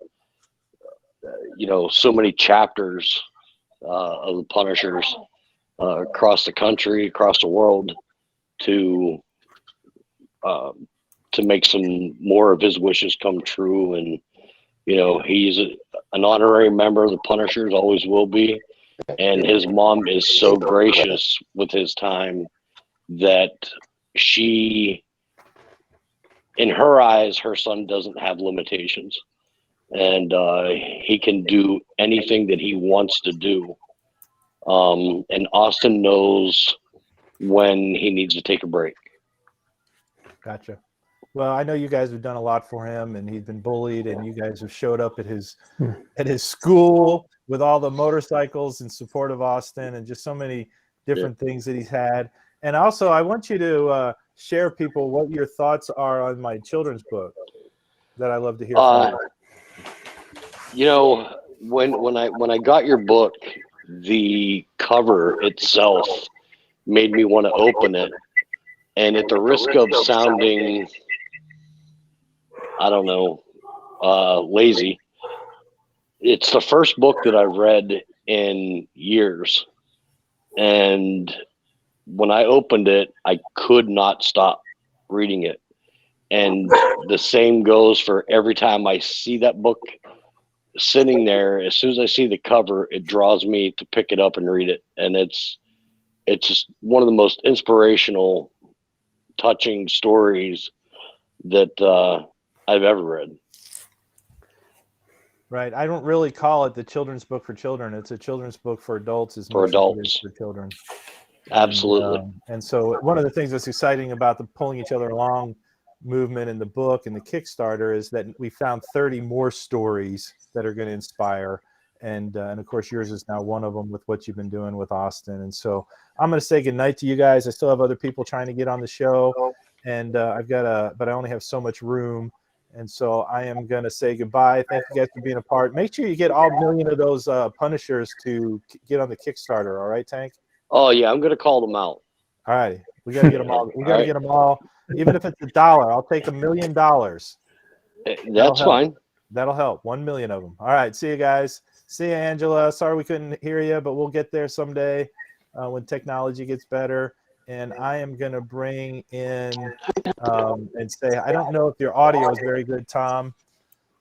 many chapters of the Punishers across the country, across the world, to make some more of his wishes come true. And he's an honorary member of the Punishers, always will be. And his mom is so gracious with his time that she, in her eyes, her son doesn't have limitations, and he can do anything that he wants to do. And Austin knows when he needs to take a break. Gotcha. Well, I know you guys have done a lot for him, and he's been bullied, and you guys have showed up at his school with all the motorcycles in support of Austin, and just so many different things that he's had. And also, I want you to share people what your thoughts are on my children's book that I love to hear from you. When I got your book, the cover itself made me want to open it, and at the risk of sounding, I don't know, lazy, it's the first book that I've read in years. And when I opened it, I could not stop reading it. And the same goes for every time I see that book sitting there. As soon as I see the cover, it draws me to pick it up and read it. And it's just one of the most inspirational, touching stories that I've ever read. Right. I don't really call it the children's book for children. It's a children's book for adults as much as it is for children. Absolutely. And so one of the things that's exciting about the Pulling Each Other Along movement in the book and the Kickstarter is that we found 30 more stories that are going to inspire. And of course, yours is now one of them with what you've been doing with Austin. And so I'm going to say goodnight to you guys. I still have other people trying to get on the show, and but I only have so much room. And so I am going to say goodbye. Thank you guys for being a part. Make sure you get all 1 million of those Punishers to get on the Kickstarter. All right, Tank? Oh, yeah. I'm going to call them out. All right. We got to get them all. We got to get them all. Even if it's $1, I'll take $1 million. That's fine. That'll help. 1 million of them. All right. See you guys. See you, Angela. Sorry we couldn't hear you, but we'll get there someday when technology gets better. And I am going to bring in and say, I don't know if your audio is very good, Tom.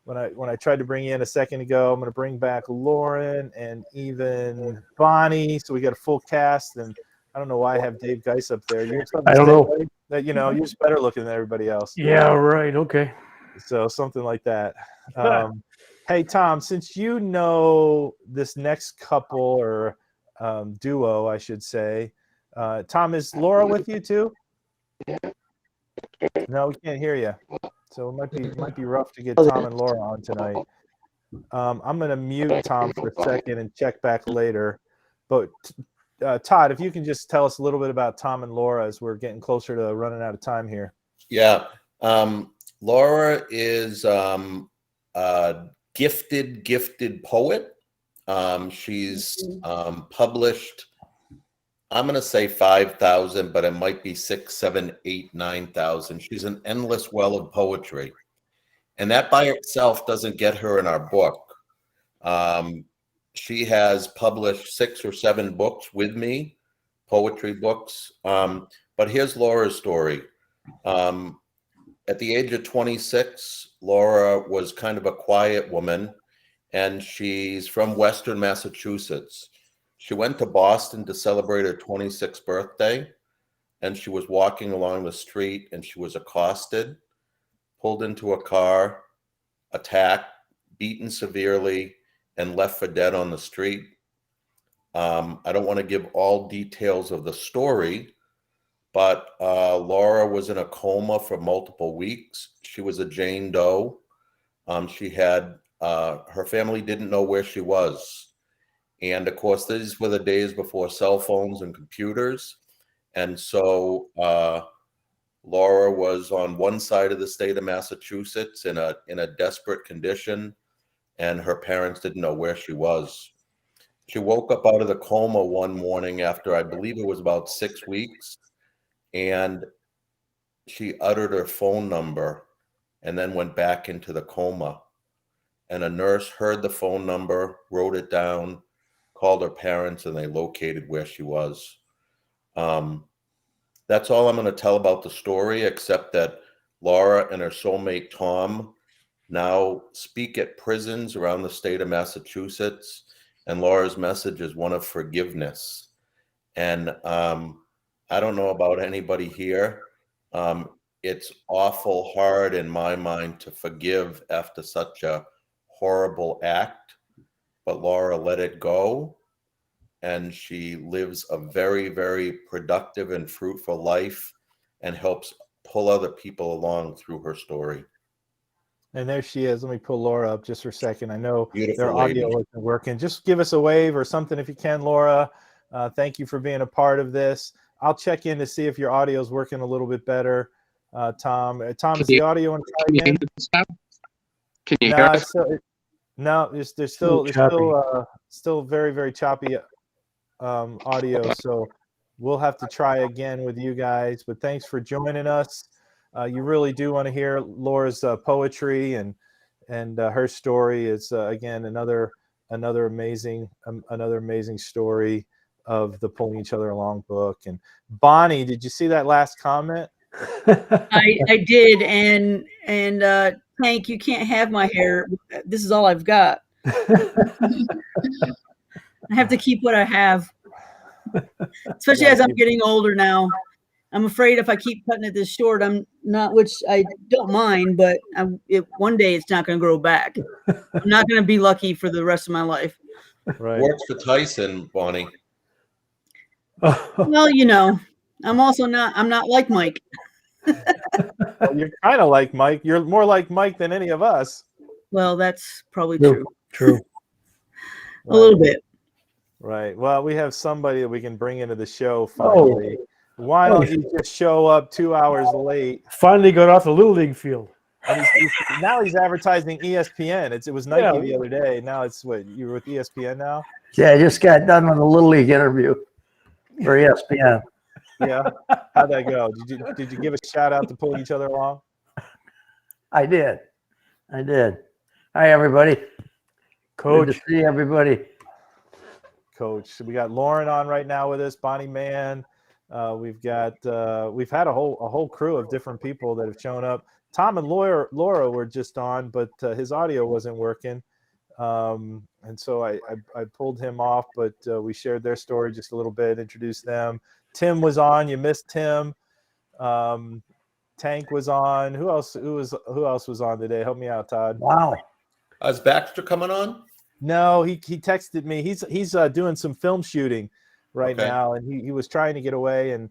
When I tried to bring you in a second ago, I'm going to bring back Lauren and even Bonnie. So we got a full cast. And I don't know why I have Dave Geis up there. I don't know. That, you're just better looking than everybody else. Yeah, right. Okay. So something like that. Hey, Tom, since you know this next couple or duo, I should say, Tom, is Laura with you too? No, we can't hear you. So it might be rough to get Tom and Laura on tonight. I'm going to mute Tom for a second and check back later. But Todd, if you can just tell us a little bit about Tom and Laura as we're getting closer to running out of time here. Yeah. Laura is a gifted poet. She's published, I'm going to say 5,000, but it might be 6, 7, 8, 9,000. She's an endless well of poetry. And that by itself doesn't get her in our book. She has published 6 or 7 books with me, poetry books. But here's Laura's story. At the age of 26, Laura was kind of a quiet woman. and she's from Western Massachusetts. She went to Boston to celebrate her 26th birthday, and she was walking along the street, and she was accosted, pulled into a car, attacked, beaten severely, and left for dead on the street. I don't want to give all details of the story, but Laura was in a coma for multiple weeks. She was a Jane Doe. She had, her family didn't know where she was. And of course, these were the days before cell phones and computers. And so Laura was on one side of the state of Massachusetts in a desperate condition, and her parents didn't know where she was. She woke up out of the coma one morning after, I believe it was about 6 weeks, and she uttered her phone number and then went back into the coma. And a nurse heard the phone number, wrote it down, called her parents, and they located where she was. That's all I'm going to tell about the story, except that Laura and her soulmate Tom now speak at prisons around the state of Massachusetts, and Laura's message is one of forgiveness. And I don't know about anybody here. It's awful hard in my mind to forgive after such a horrible act, but Laura let it go, and she lives a very, very productive and fruitful life and helps pull other people along through her story. And there she is. Let me pull Laura up just for a second. I know Beautiful their audio lady. isn't working. Just give us a wave or something if you can, Laura. Thank you for being a part of this. I'll check in to see if your audio is working a little bit better. Tom, is the audio on again? Can you No, hear us? there's still very, very choppy audio. So we'll have to try again with you guys. But thanks for joining us. You really do want to hear Laura's poetry, and her story is again another amazing story of the Pulling Each Other Along book. And Bonnie, did you see that last comment? I did, and Hank, you can't have my hair. This is all I've got. I have to keep what I have, especially as I'm getting older now. I'm afraid if I keep cutting it this short, I'm not, which I don't mind, but one day it's not going to grow back. I'm not going to be lucky for the rest of my life. Right. Works for Tyson, Bonnie. Well, I'm also I'm not like Mike. Well, you're kind of like Mike. You're more like Mike than any of us. Well, that's probably true. True. A little bit. Right. Well, we have somebody that we can bring into the show finally. Why don't you just show up 2 hours late? Finally got off the Little League field. And now he's advertising ESPN. It was Nike the other day. Now it's what, you're with ESPN now? Yeah, I just got done with a Little League interview for ESPN. Yeah. How'd that go? Did you give a shout out to Pulling Each Other Along? I did. Hi, everybody. Coach. Good to see everybody. Coach. We got Lauren on right now with us, Bonnie Mann. We've had a whole crew of different people that have shown up. Tom and Laura were just on, but his audio wasn't working. And so I pulled him off, but we shared their story just a little bit, introduced them. Tim was on. You missed Tim. Tank was on. Who else was on today? Help me out, Todd. Wow. Is Baxter coming on? No, he texted me. He's doing some film shooting right now, and he was trying to get away. And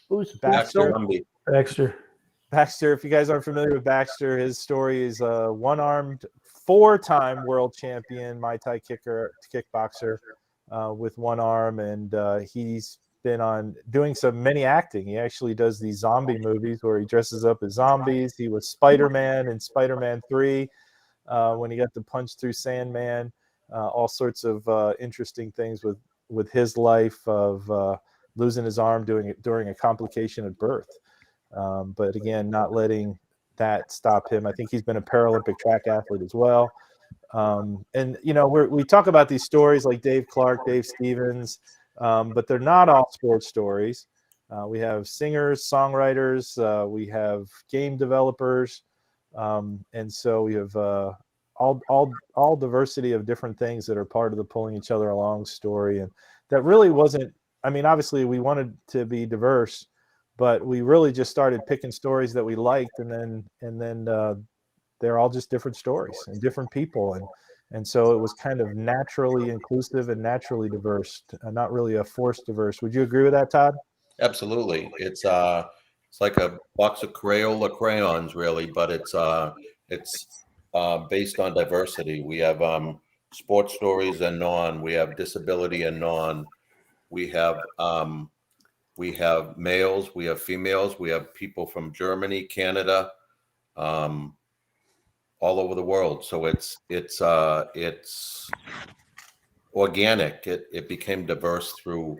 who's Baxter? Baxter. If you guys aren't familiar with Baxter, his story is a one-armed, 4-time world champion Muay Thai kickboxer with one arm, and he's been doing many acting. He actually does these zombie movies where he dresses up as zombies. He was Spider-Man in Spider-Man 3 when he got to punch through Sandman. All sorts of interesting things with his life of losing his arm during a complication at birth. But again, not letting that stop him. I think he's been a Paralympic track athlete as well. And we talk about these stories like Dave Clark, Dave Stevens, but they're not all sports stories. We have singers, songwriters, we have game developers, and so we have all diversity of different things that are part of the pulling each other along story. And that really wasn't, I mean, obviously we wanted to be diverse, but we really just started picking stories that we liked, and then they're all just different stories and different people, and so it was kind of naturally inclusive and naturally diverse, not really a forced diverse. Would you agree with that, Todd? Absolutely. It's like a box of Crayola crayons, really, but it's based on diversity. We have sports stories and non. We have disability and non. We have males. We have females. We have people from Germany, Canada, all over the world. So it's organic. It became diverse through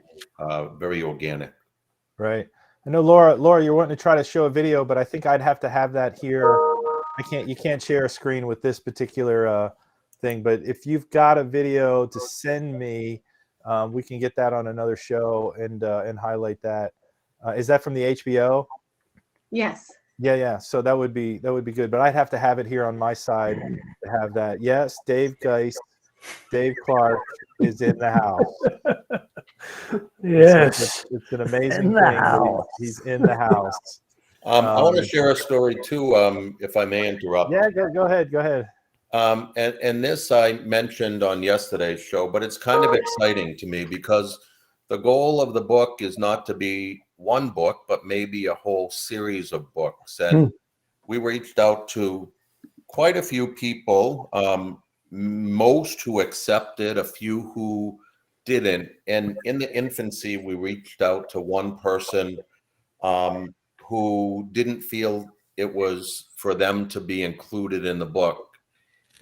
very organic. Right. I know Laura, you're wanting to try to show a video, but I think I'd have to have that here. You can't share a screen with this particular thing, but if you've got a video to send me, we can get that on another show and highlight that. Is that from the HBO? Yes. Yeah. So that would be good, but I'd have to have it here on my side to have that. Yes, Dave Geist, Dave Clark is in the house. Yes, it's an amazing thing. He's in the house. I want to share a story too, if I may interrupt. Yeah, go ahead. And this I mentioned on yesterday's show, but it's kind of exciting to me because the goal of the book is not to be one book, but maybe a whole series of books. And we reached out to quite a few people, most who accepted, a few who didn't. And in the infancy, we reached out to one person who didn't feel it was for them to be included in the book.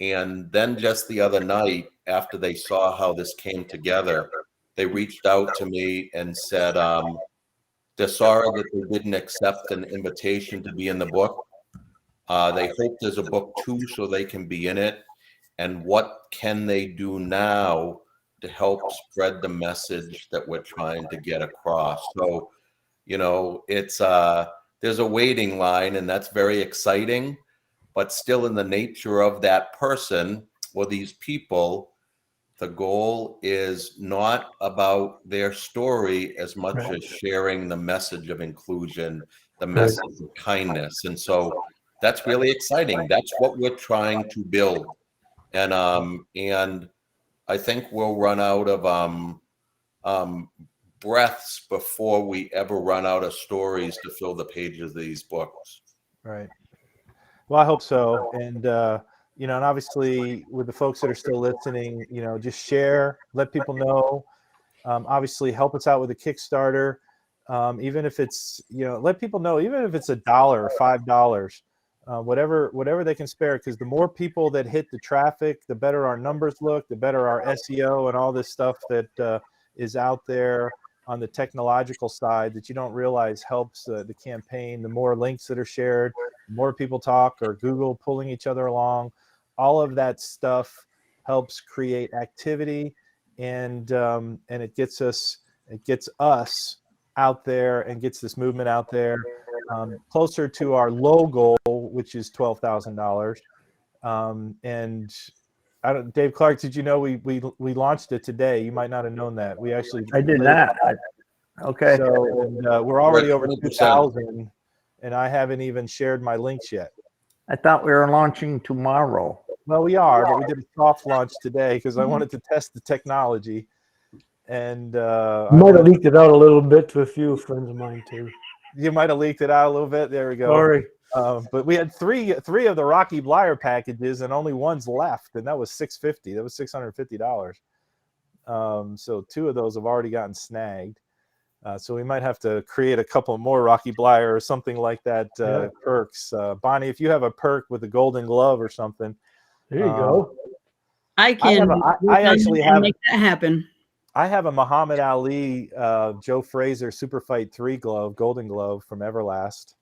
And then just the other night, after they saw how this came together, they reached out to me and said they're sorry that they didn't accept an invitation to be in the book. They hope there's a book 2 so they can be in it. And what can they do now to help spread the message that we're trying to get across? So, it's there's a waiting line, and that's very exciting, but still in the nature of that person or these people, the goal is not about their story as much as sharing the message of inclusion, the message of kindness. And so that's really exciting. That's what we're trying to build. And I think we'll run out of breaths before we ever run out of stories to fill the pages of these books. Right. Well, I hope so. And, and obviously with the folks that are still listening, just share, let people know, obviously help us out with the Kickstarter. Even if it's, let people know, even if it's $1 or $5, whatever they can spare, because the more people that hit the traffic, the better our numbers look, the better our SEO and all this stuff that is out there on the technological side that you don't realize helps the campaign. The more links that are shared, the more people talk, or Google pulling each other along, all of that stuff helps create activity, and it gets us out there and gets this movement out there closer to our low goal, which is $12,000. And Dave Clark, did you know we launched it today? You might not have known that. We actually I did not. Okay. So we're already over 2,000, and I haven't even shared my links yet. I thought we were launching tomorrow. Well, we are, but we did a soft launch today because I wanted to test the technology. And you might have leaked it out a little bit to a few friends of mine too. You might have leaked it out a little bit. There we go. Sorry. But we had three of the Rocky Blyer packages, and only one's left, and that was $650. That was $650. So 2 of those have already gotten snagged. So we might have to create a couple more Rocky Blyer or something like that perks. Bonnie, if you have a perk with a golden glove or something, there you go. I can. I actually have make that happen. I have a Muhammad Ali, Joe Frazier Super Fight 3 glove, golden glove from Everlast,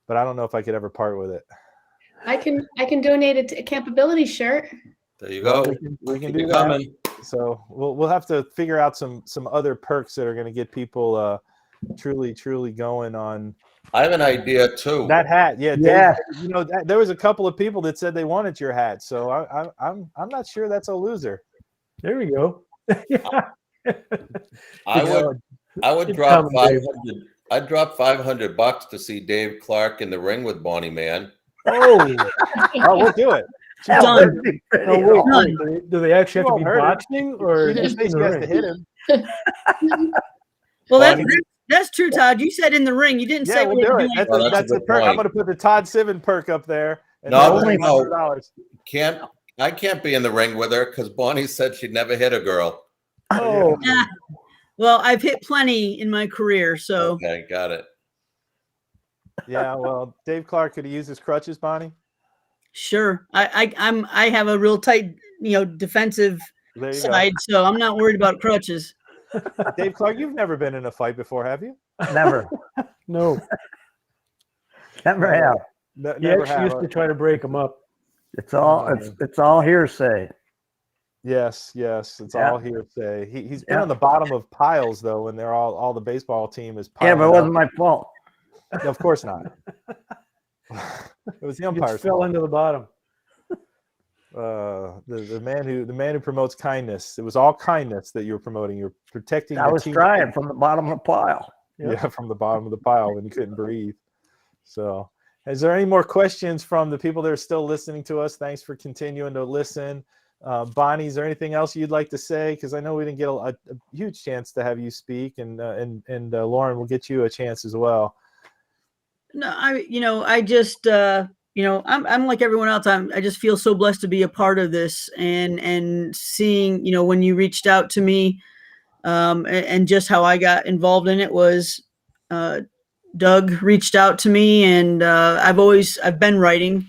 but I don't know if I could ever part with it. I can donate it to a Campability shirt. There you go. We can do that. So we'll have to figure out some other perks that are going to get people truly going on. I have an idea too. That hat, yeah, Yeah. Dave, you know, there was a couple of people that said they wanted your hat, so I'm not sure that's a loser. There we go. I would Keep drop coming, Dave. 500. I'd drop $500 to see Dave Clark in the ring with Bonnie Man. Oh, we'll do it. Done. No, wait, do they actually have to be boxing, or She didn't just say in she the has ring? to hit him. Well, that's true, Todd. You said in the ring. You didn't Yeah, say we'll we had do to it. do anything. That's a perk. I'm going to put the Todd Sivan perk up there. And No, $100. I can't be in the ring with her because Bonnie said she'd never hit a girl. Oh, Well, I've hit plenty in my career, so Okay, got it. Yeah, well, Dave Clark, could he use his crutches, Bonnie? sure. I have a real tight, defensive There you side, so I'm not worried about crutches. go. Dave Clark, you've never been in a fight before, have you? Never. no. Never have. He Never actually have. used to try to break him up. It's all hearsay. Yes, it's Yeah. all hearsay. He's been on the bottom of piles though, when they're all the baseball team is Yeah, piling but it wasn't up. my fault. Of course not. It was the He just umpire's fell fault. into the bottom. The man who promotes kindness. It was all kindness that you were promoting. You're protecting. I your was team. trying from the bottom of the pile. Yeah, from the bottom of the pile when you couldn't breathe. So, is there any more questions from the people that are still listening to us? Thanks for continuing to listen. Bonnie, is there anything else you'd like to say? Because I know we didn't get a huge chance to have you speak, and Lauren will get you a chance as well. No, I just, I'm like everyone else. I just feel so blessed to be a part of this, and seeing, when you reached out to me, and just how I got involved in it was, Doug reached out to me, and I've been writing,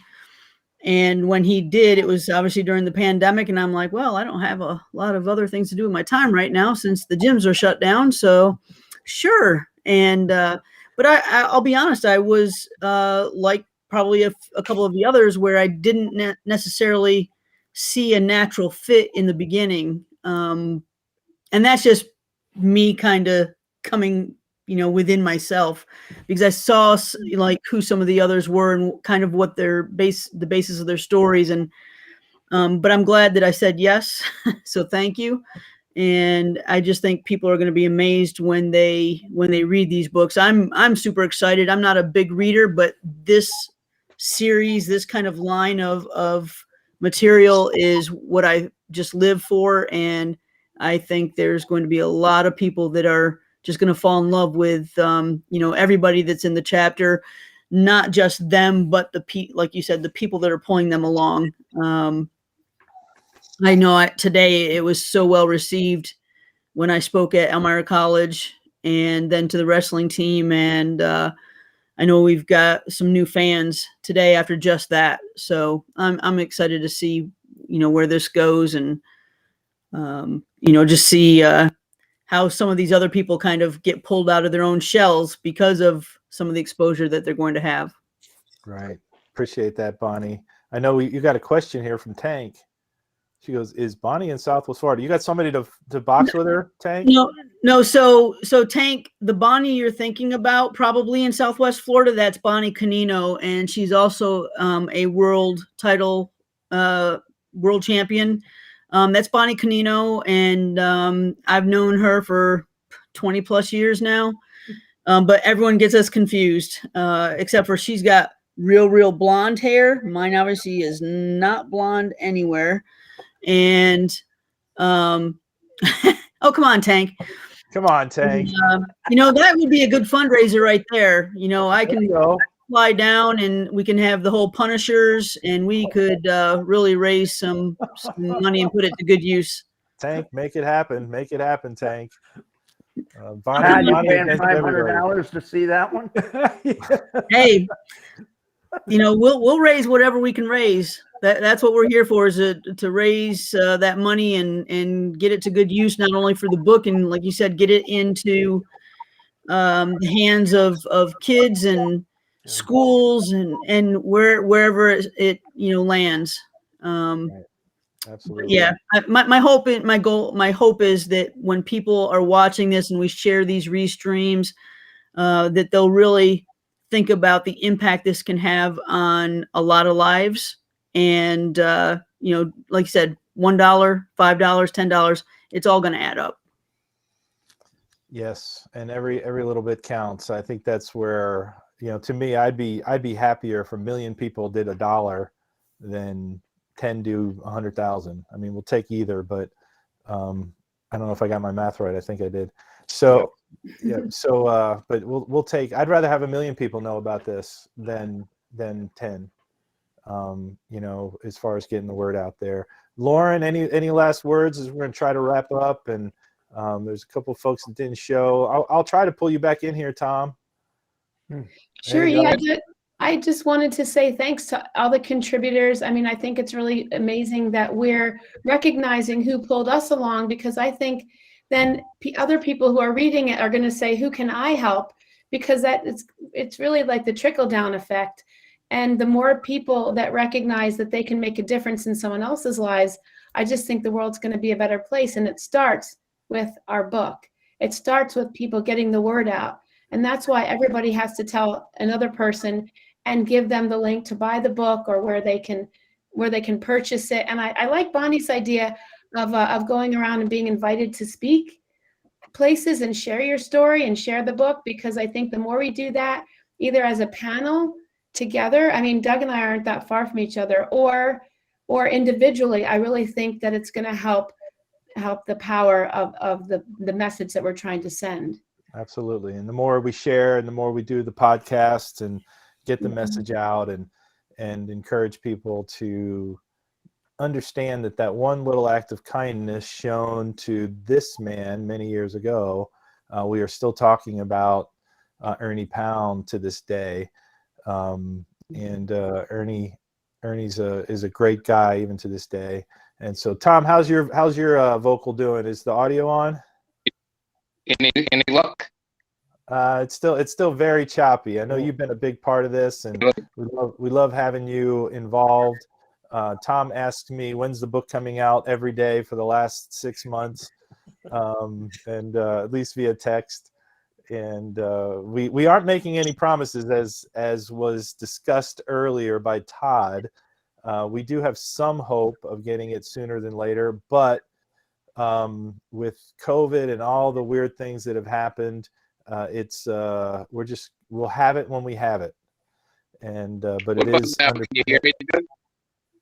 and when he did, it was obviously during the pandemic, and I'm like, well, I don't have a lot of other things to do with my time right now since the gyms are shut down, so sure. And but I'll be honest, I was like probably a couple of the others where I didn't necessarily see a natural fit in the beginning, and that's just me kind of coming within myself, because I saw like who some of the others were and kind of what the basis of their stories. And but I'm glad that I said yes. So thank you. And I just think people are going to be amazed when they read these books. I'm super excited. I'm not a big reader, but this series, this kind of line of material is what I just live for. And I think there's going to be a lot of people that are just going to fall in love with, everybody that's in the chapter, not just them, but like you said, the people that are pulling them along. I know today it was so well received when I spoke at Elmira College and then to the wrestling team. And I know we've got some new fans today after just that. So I'm excited to see, where this goes, and, just see how some of these other people kind of get pulled out of their own shells because of some of the exposure that they're going to have. Right. Appreciate that, Bonnie. I know you got a question here from Tank. She goes, is Bonnie in Southwest Florida? You got somebody to box with her, Tank? No. So Tank, the Bonnie you're thinking about probably in Southwest Florida, that's Bonnie Canino. And she's also a world title, world champion. That's Bonnie Canino. And I've known her for 20 plus years now. But everyone gets us confused, except for she's got real blonde hair. Mine obviously is not blonde anywhere. And oh, come on, Tank. Come on, Tank. That would be a good fundraiser right there. I can fly down and we can have the whole Punishers, and we could really raise some money and put it to good use. Tank, make it happen. Make it happen, Tank. Bonnie, you paying $500 to see that one? Hey, we'll raise whatever we can raise. That's what we're here for, is to raise that money and get it to good use, not only for the book, and like you said, get it into the hands of kids and schools and wherever it lands. Absolutely. Yeah. My hope is that when people are watching this and we share these restreams, that they'll really think about the impact this can have on a lot of lives. And, like you said, $1, $5, $10, it's all going to add up. Yes, and every little bit counts. I think that's where, to me, I'd be happier if 1 million people did $1 than 10 do 100,000. I mean, we'll take either, but I don't know if I got my math right. I think I did. So yeah. So but we'll take. I'd rather have 1 million people know about this than 10. As far as getting the word out there. Lauren, any last words as we're going to try to wrap up? And there's a couple of folks that didn't show. I'll try to pull you back in here, Tom. Sure. Yeah. I just wanted to say thanks to all the contributors. I mean, I think it's really amazing that we're recognizing who pulled us along, because I think then other people who are reading it are going to say, who can I help? Because it's really like the trickle down effect. And the more people that recognize that they can make a difference in someone else's lives, I just think the world's going to be a better place. And it starts with our book. It starts with people getting the word out. And that's why everybody has to tell another person and give them the link to buy the book, or where they can purchase it. And I like Bonnie's idea of going around and being invited to speak places and share your story and share the book, because I think the more we do that, either as a panel together, I mean, Doug and I aren't that far from each other, or individually, I really think that it's going to help the power of the message that we're trying to send. Absolutely. And the more we share and the more we do the podcast and get the message out and encourage people to understand that one little act of kindness shown to this man many years ago, we are still talking about Ernie Pound to this day. Ernie's is a great guy even to this day. And so, Tom, how's your vocal doing? Is the audio on? Any luck? It's still very choppy. I know you've been a big part of this, and we love having you involved. Tom asked me, when's the book coming out, every day for the last 6 months, and at least via text. And we aren't making any promises, as was discussed earlier by Todd. We do have some hope of getting it sooner than later, but with COVID and all the weird things that have happened, we'll have it when we have it. And but it is under. Can you hear me good?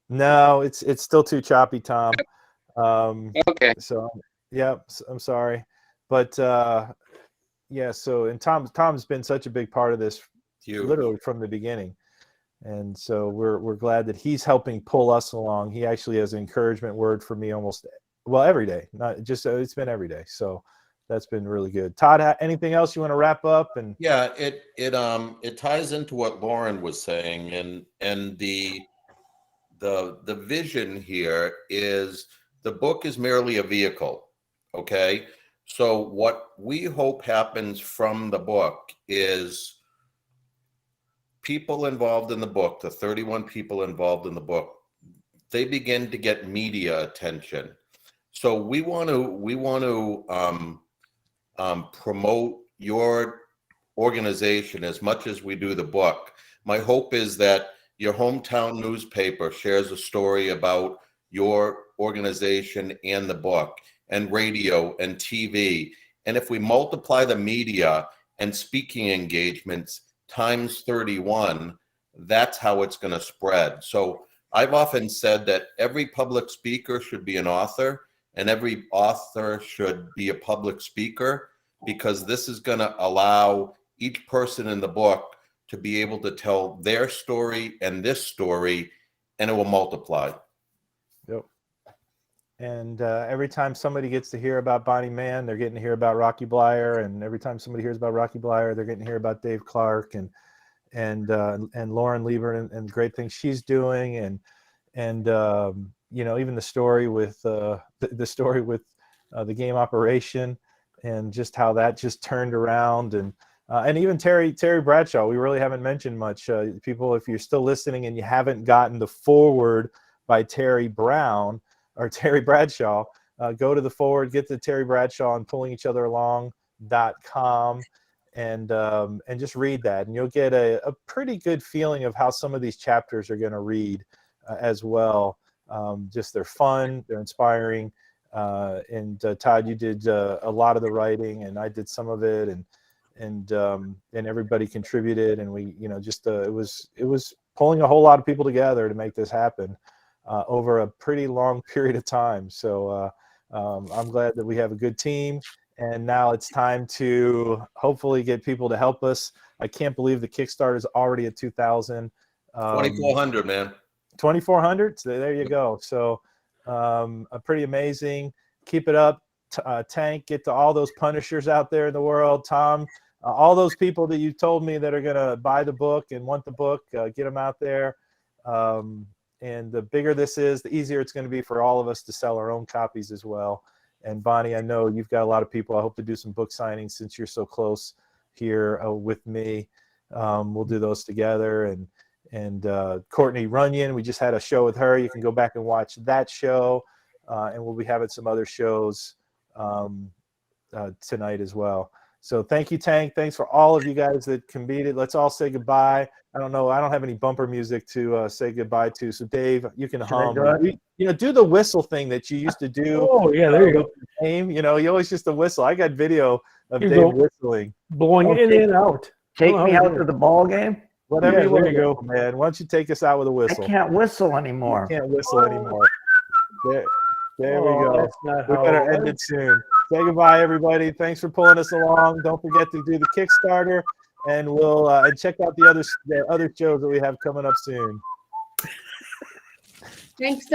No, it's still too choppy, Tom. Okay. So yeah, I'm sorry, but yeah. So, and Tom's been such a big part of this, literally from the beginning. And so we're glad that he's helping pull us along. He actually has an encouragement word for me every day, not just, it's been every day. So that's been really good. Todd, anything else you want to wrap up? And yeah, it ties into what Lauren was saying, and the vision here is the book is merely a vehicle. Okay. So what we hope happens from the book is people involved in the book, the 31 people involved in the book, they begin to get media attention. So we want to promote your organization as much as we do the book. My hope is that your hometown newspaper shares a story about your organization and the book, and radio and TV. And if we multiply the media and speaking engagements times 31, that's how it's going to spread. So I've often said that every public speaker should be an author, and every author should be a public speaker, because this is going to allow each person in the book to be able to tell their story and this story, and it will multiply. Yep. And every time somebody gets to hear about Bonnie Mann, they're getting to hear about Rocky Blyer. And every time somebody hears about Rocky Blyer, they're getting to hear about Dave Clark and Lauren Lieber and the great things she's doing. And even the story with the game operation, and just how that just turned around. And even Terry Bradshaw, we really haven't mentioned much. People, if you're still listening and you haven't gotten the foreword by Terry Bradshaw, go to the foreword, get the Terry Bradshaw on pullingeachotheral.com, and just read that, and you'll get a pretty good feeling of how some of these chapters are going to read as well. Just they're fun, they're inspiring, and Todd, you did a lot of the writing, and I did some of it, and everybody contributed, and we, just it was pulling a whole lot of people together to make this happen over a pretty long period of time. So I'm glad that we have a good team, and now it's time to hopefully get people to help us. I can't believe the Kickstarter is already at 2,000. 2,400, man. 2,400. So there you go. So pretty amazing. Keep it up, Tank. Get to all those Punishers out there in the world. Tom, all those people that you told me that are going to buy the book and want the book, get them out there. And the bigger this is, the easier it's going to be for all of us to sell our own copies as well. And Bonnie, I know you've got a lot of people. I hope to do some book signings since you're so close here with me. We'll do those together. And Courtney Runyon, we just had a show with her. You can go back and watch that show. And we'll be having some other shows tonight as well. So thank you, Tank. Thanks for all of you guys that competed. Let's all say goodbye. I don't know. I don't have any bumper music to say goodbye to. So Dave, you can hum. Do the whistle thing that you used to do. Oh yeah, there you go. Game. You always used to whistle. I got video of Dave whistling, blowing in and out. Take me out to the ball game. Whatever you want there to go, man. Why don't you take us out with a whistle? I can't whistle anymore. You can't whistle anymore. There we go. We better end it soon. Say goodbye, everybody. Thanks for pulling us along. Don't forget to do the Kickstarter, and we'll and check out the other shows that we have coming up soon. Thanks.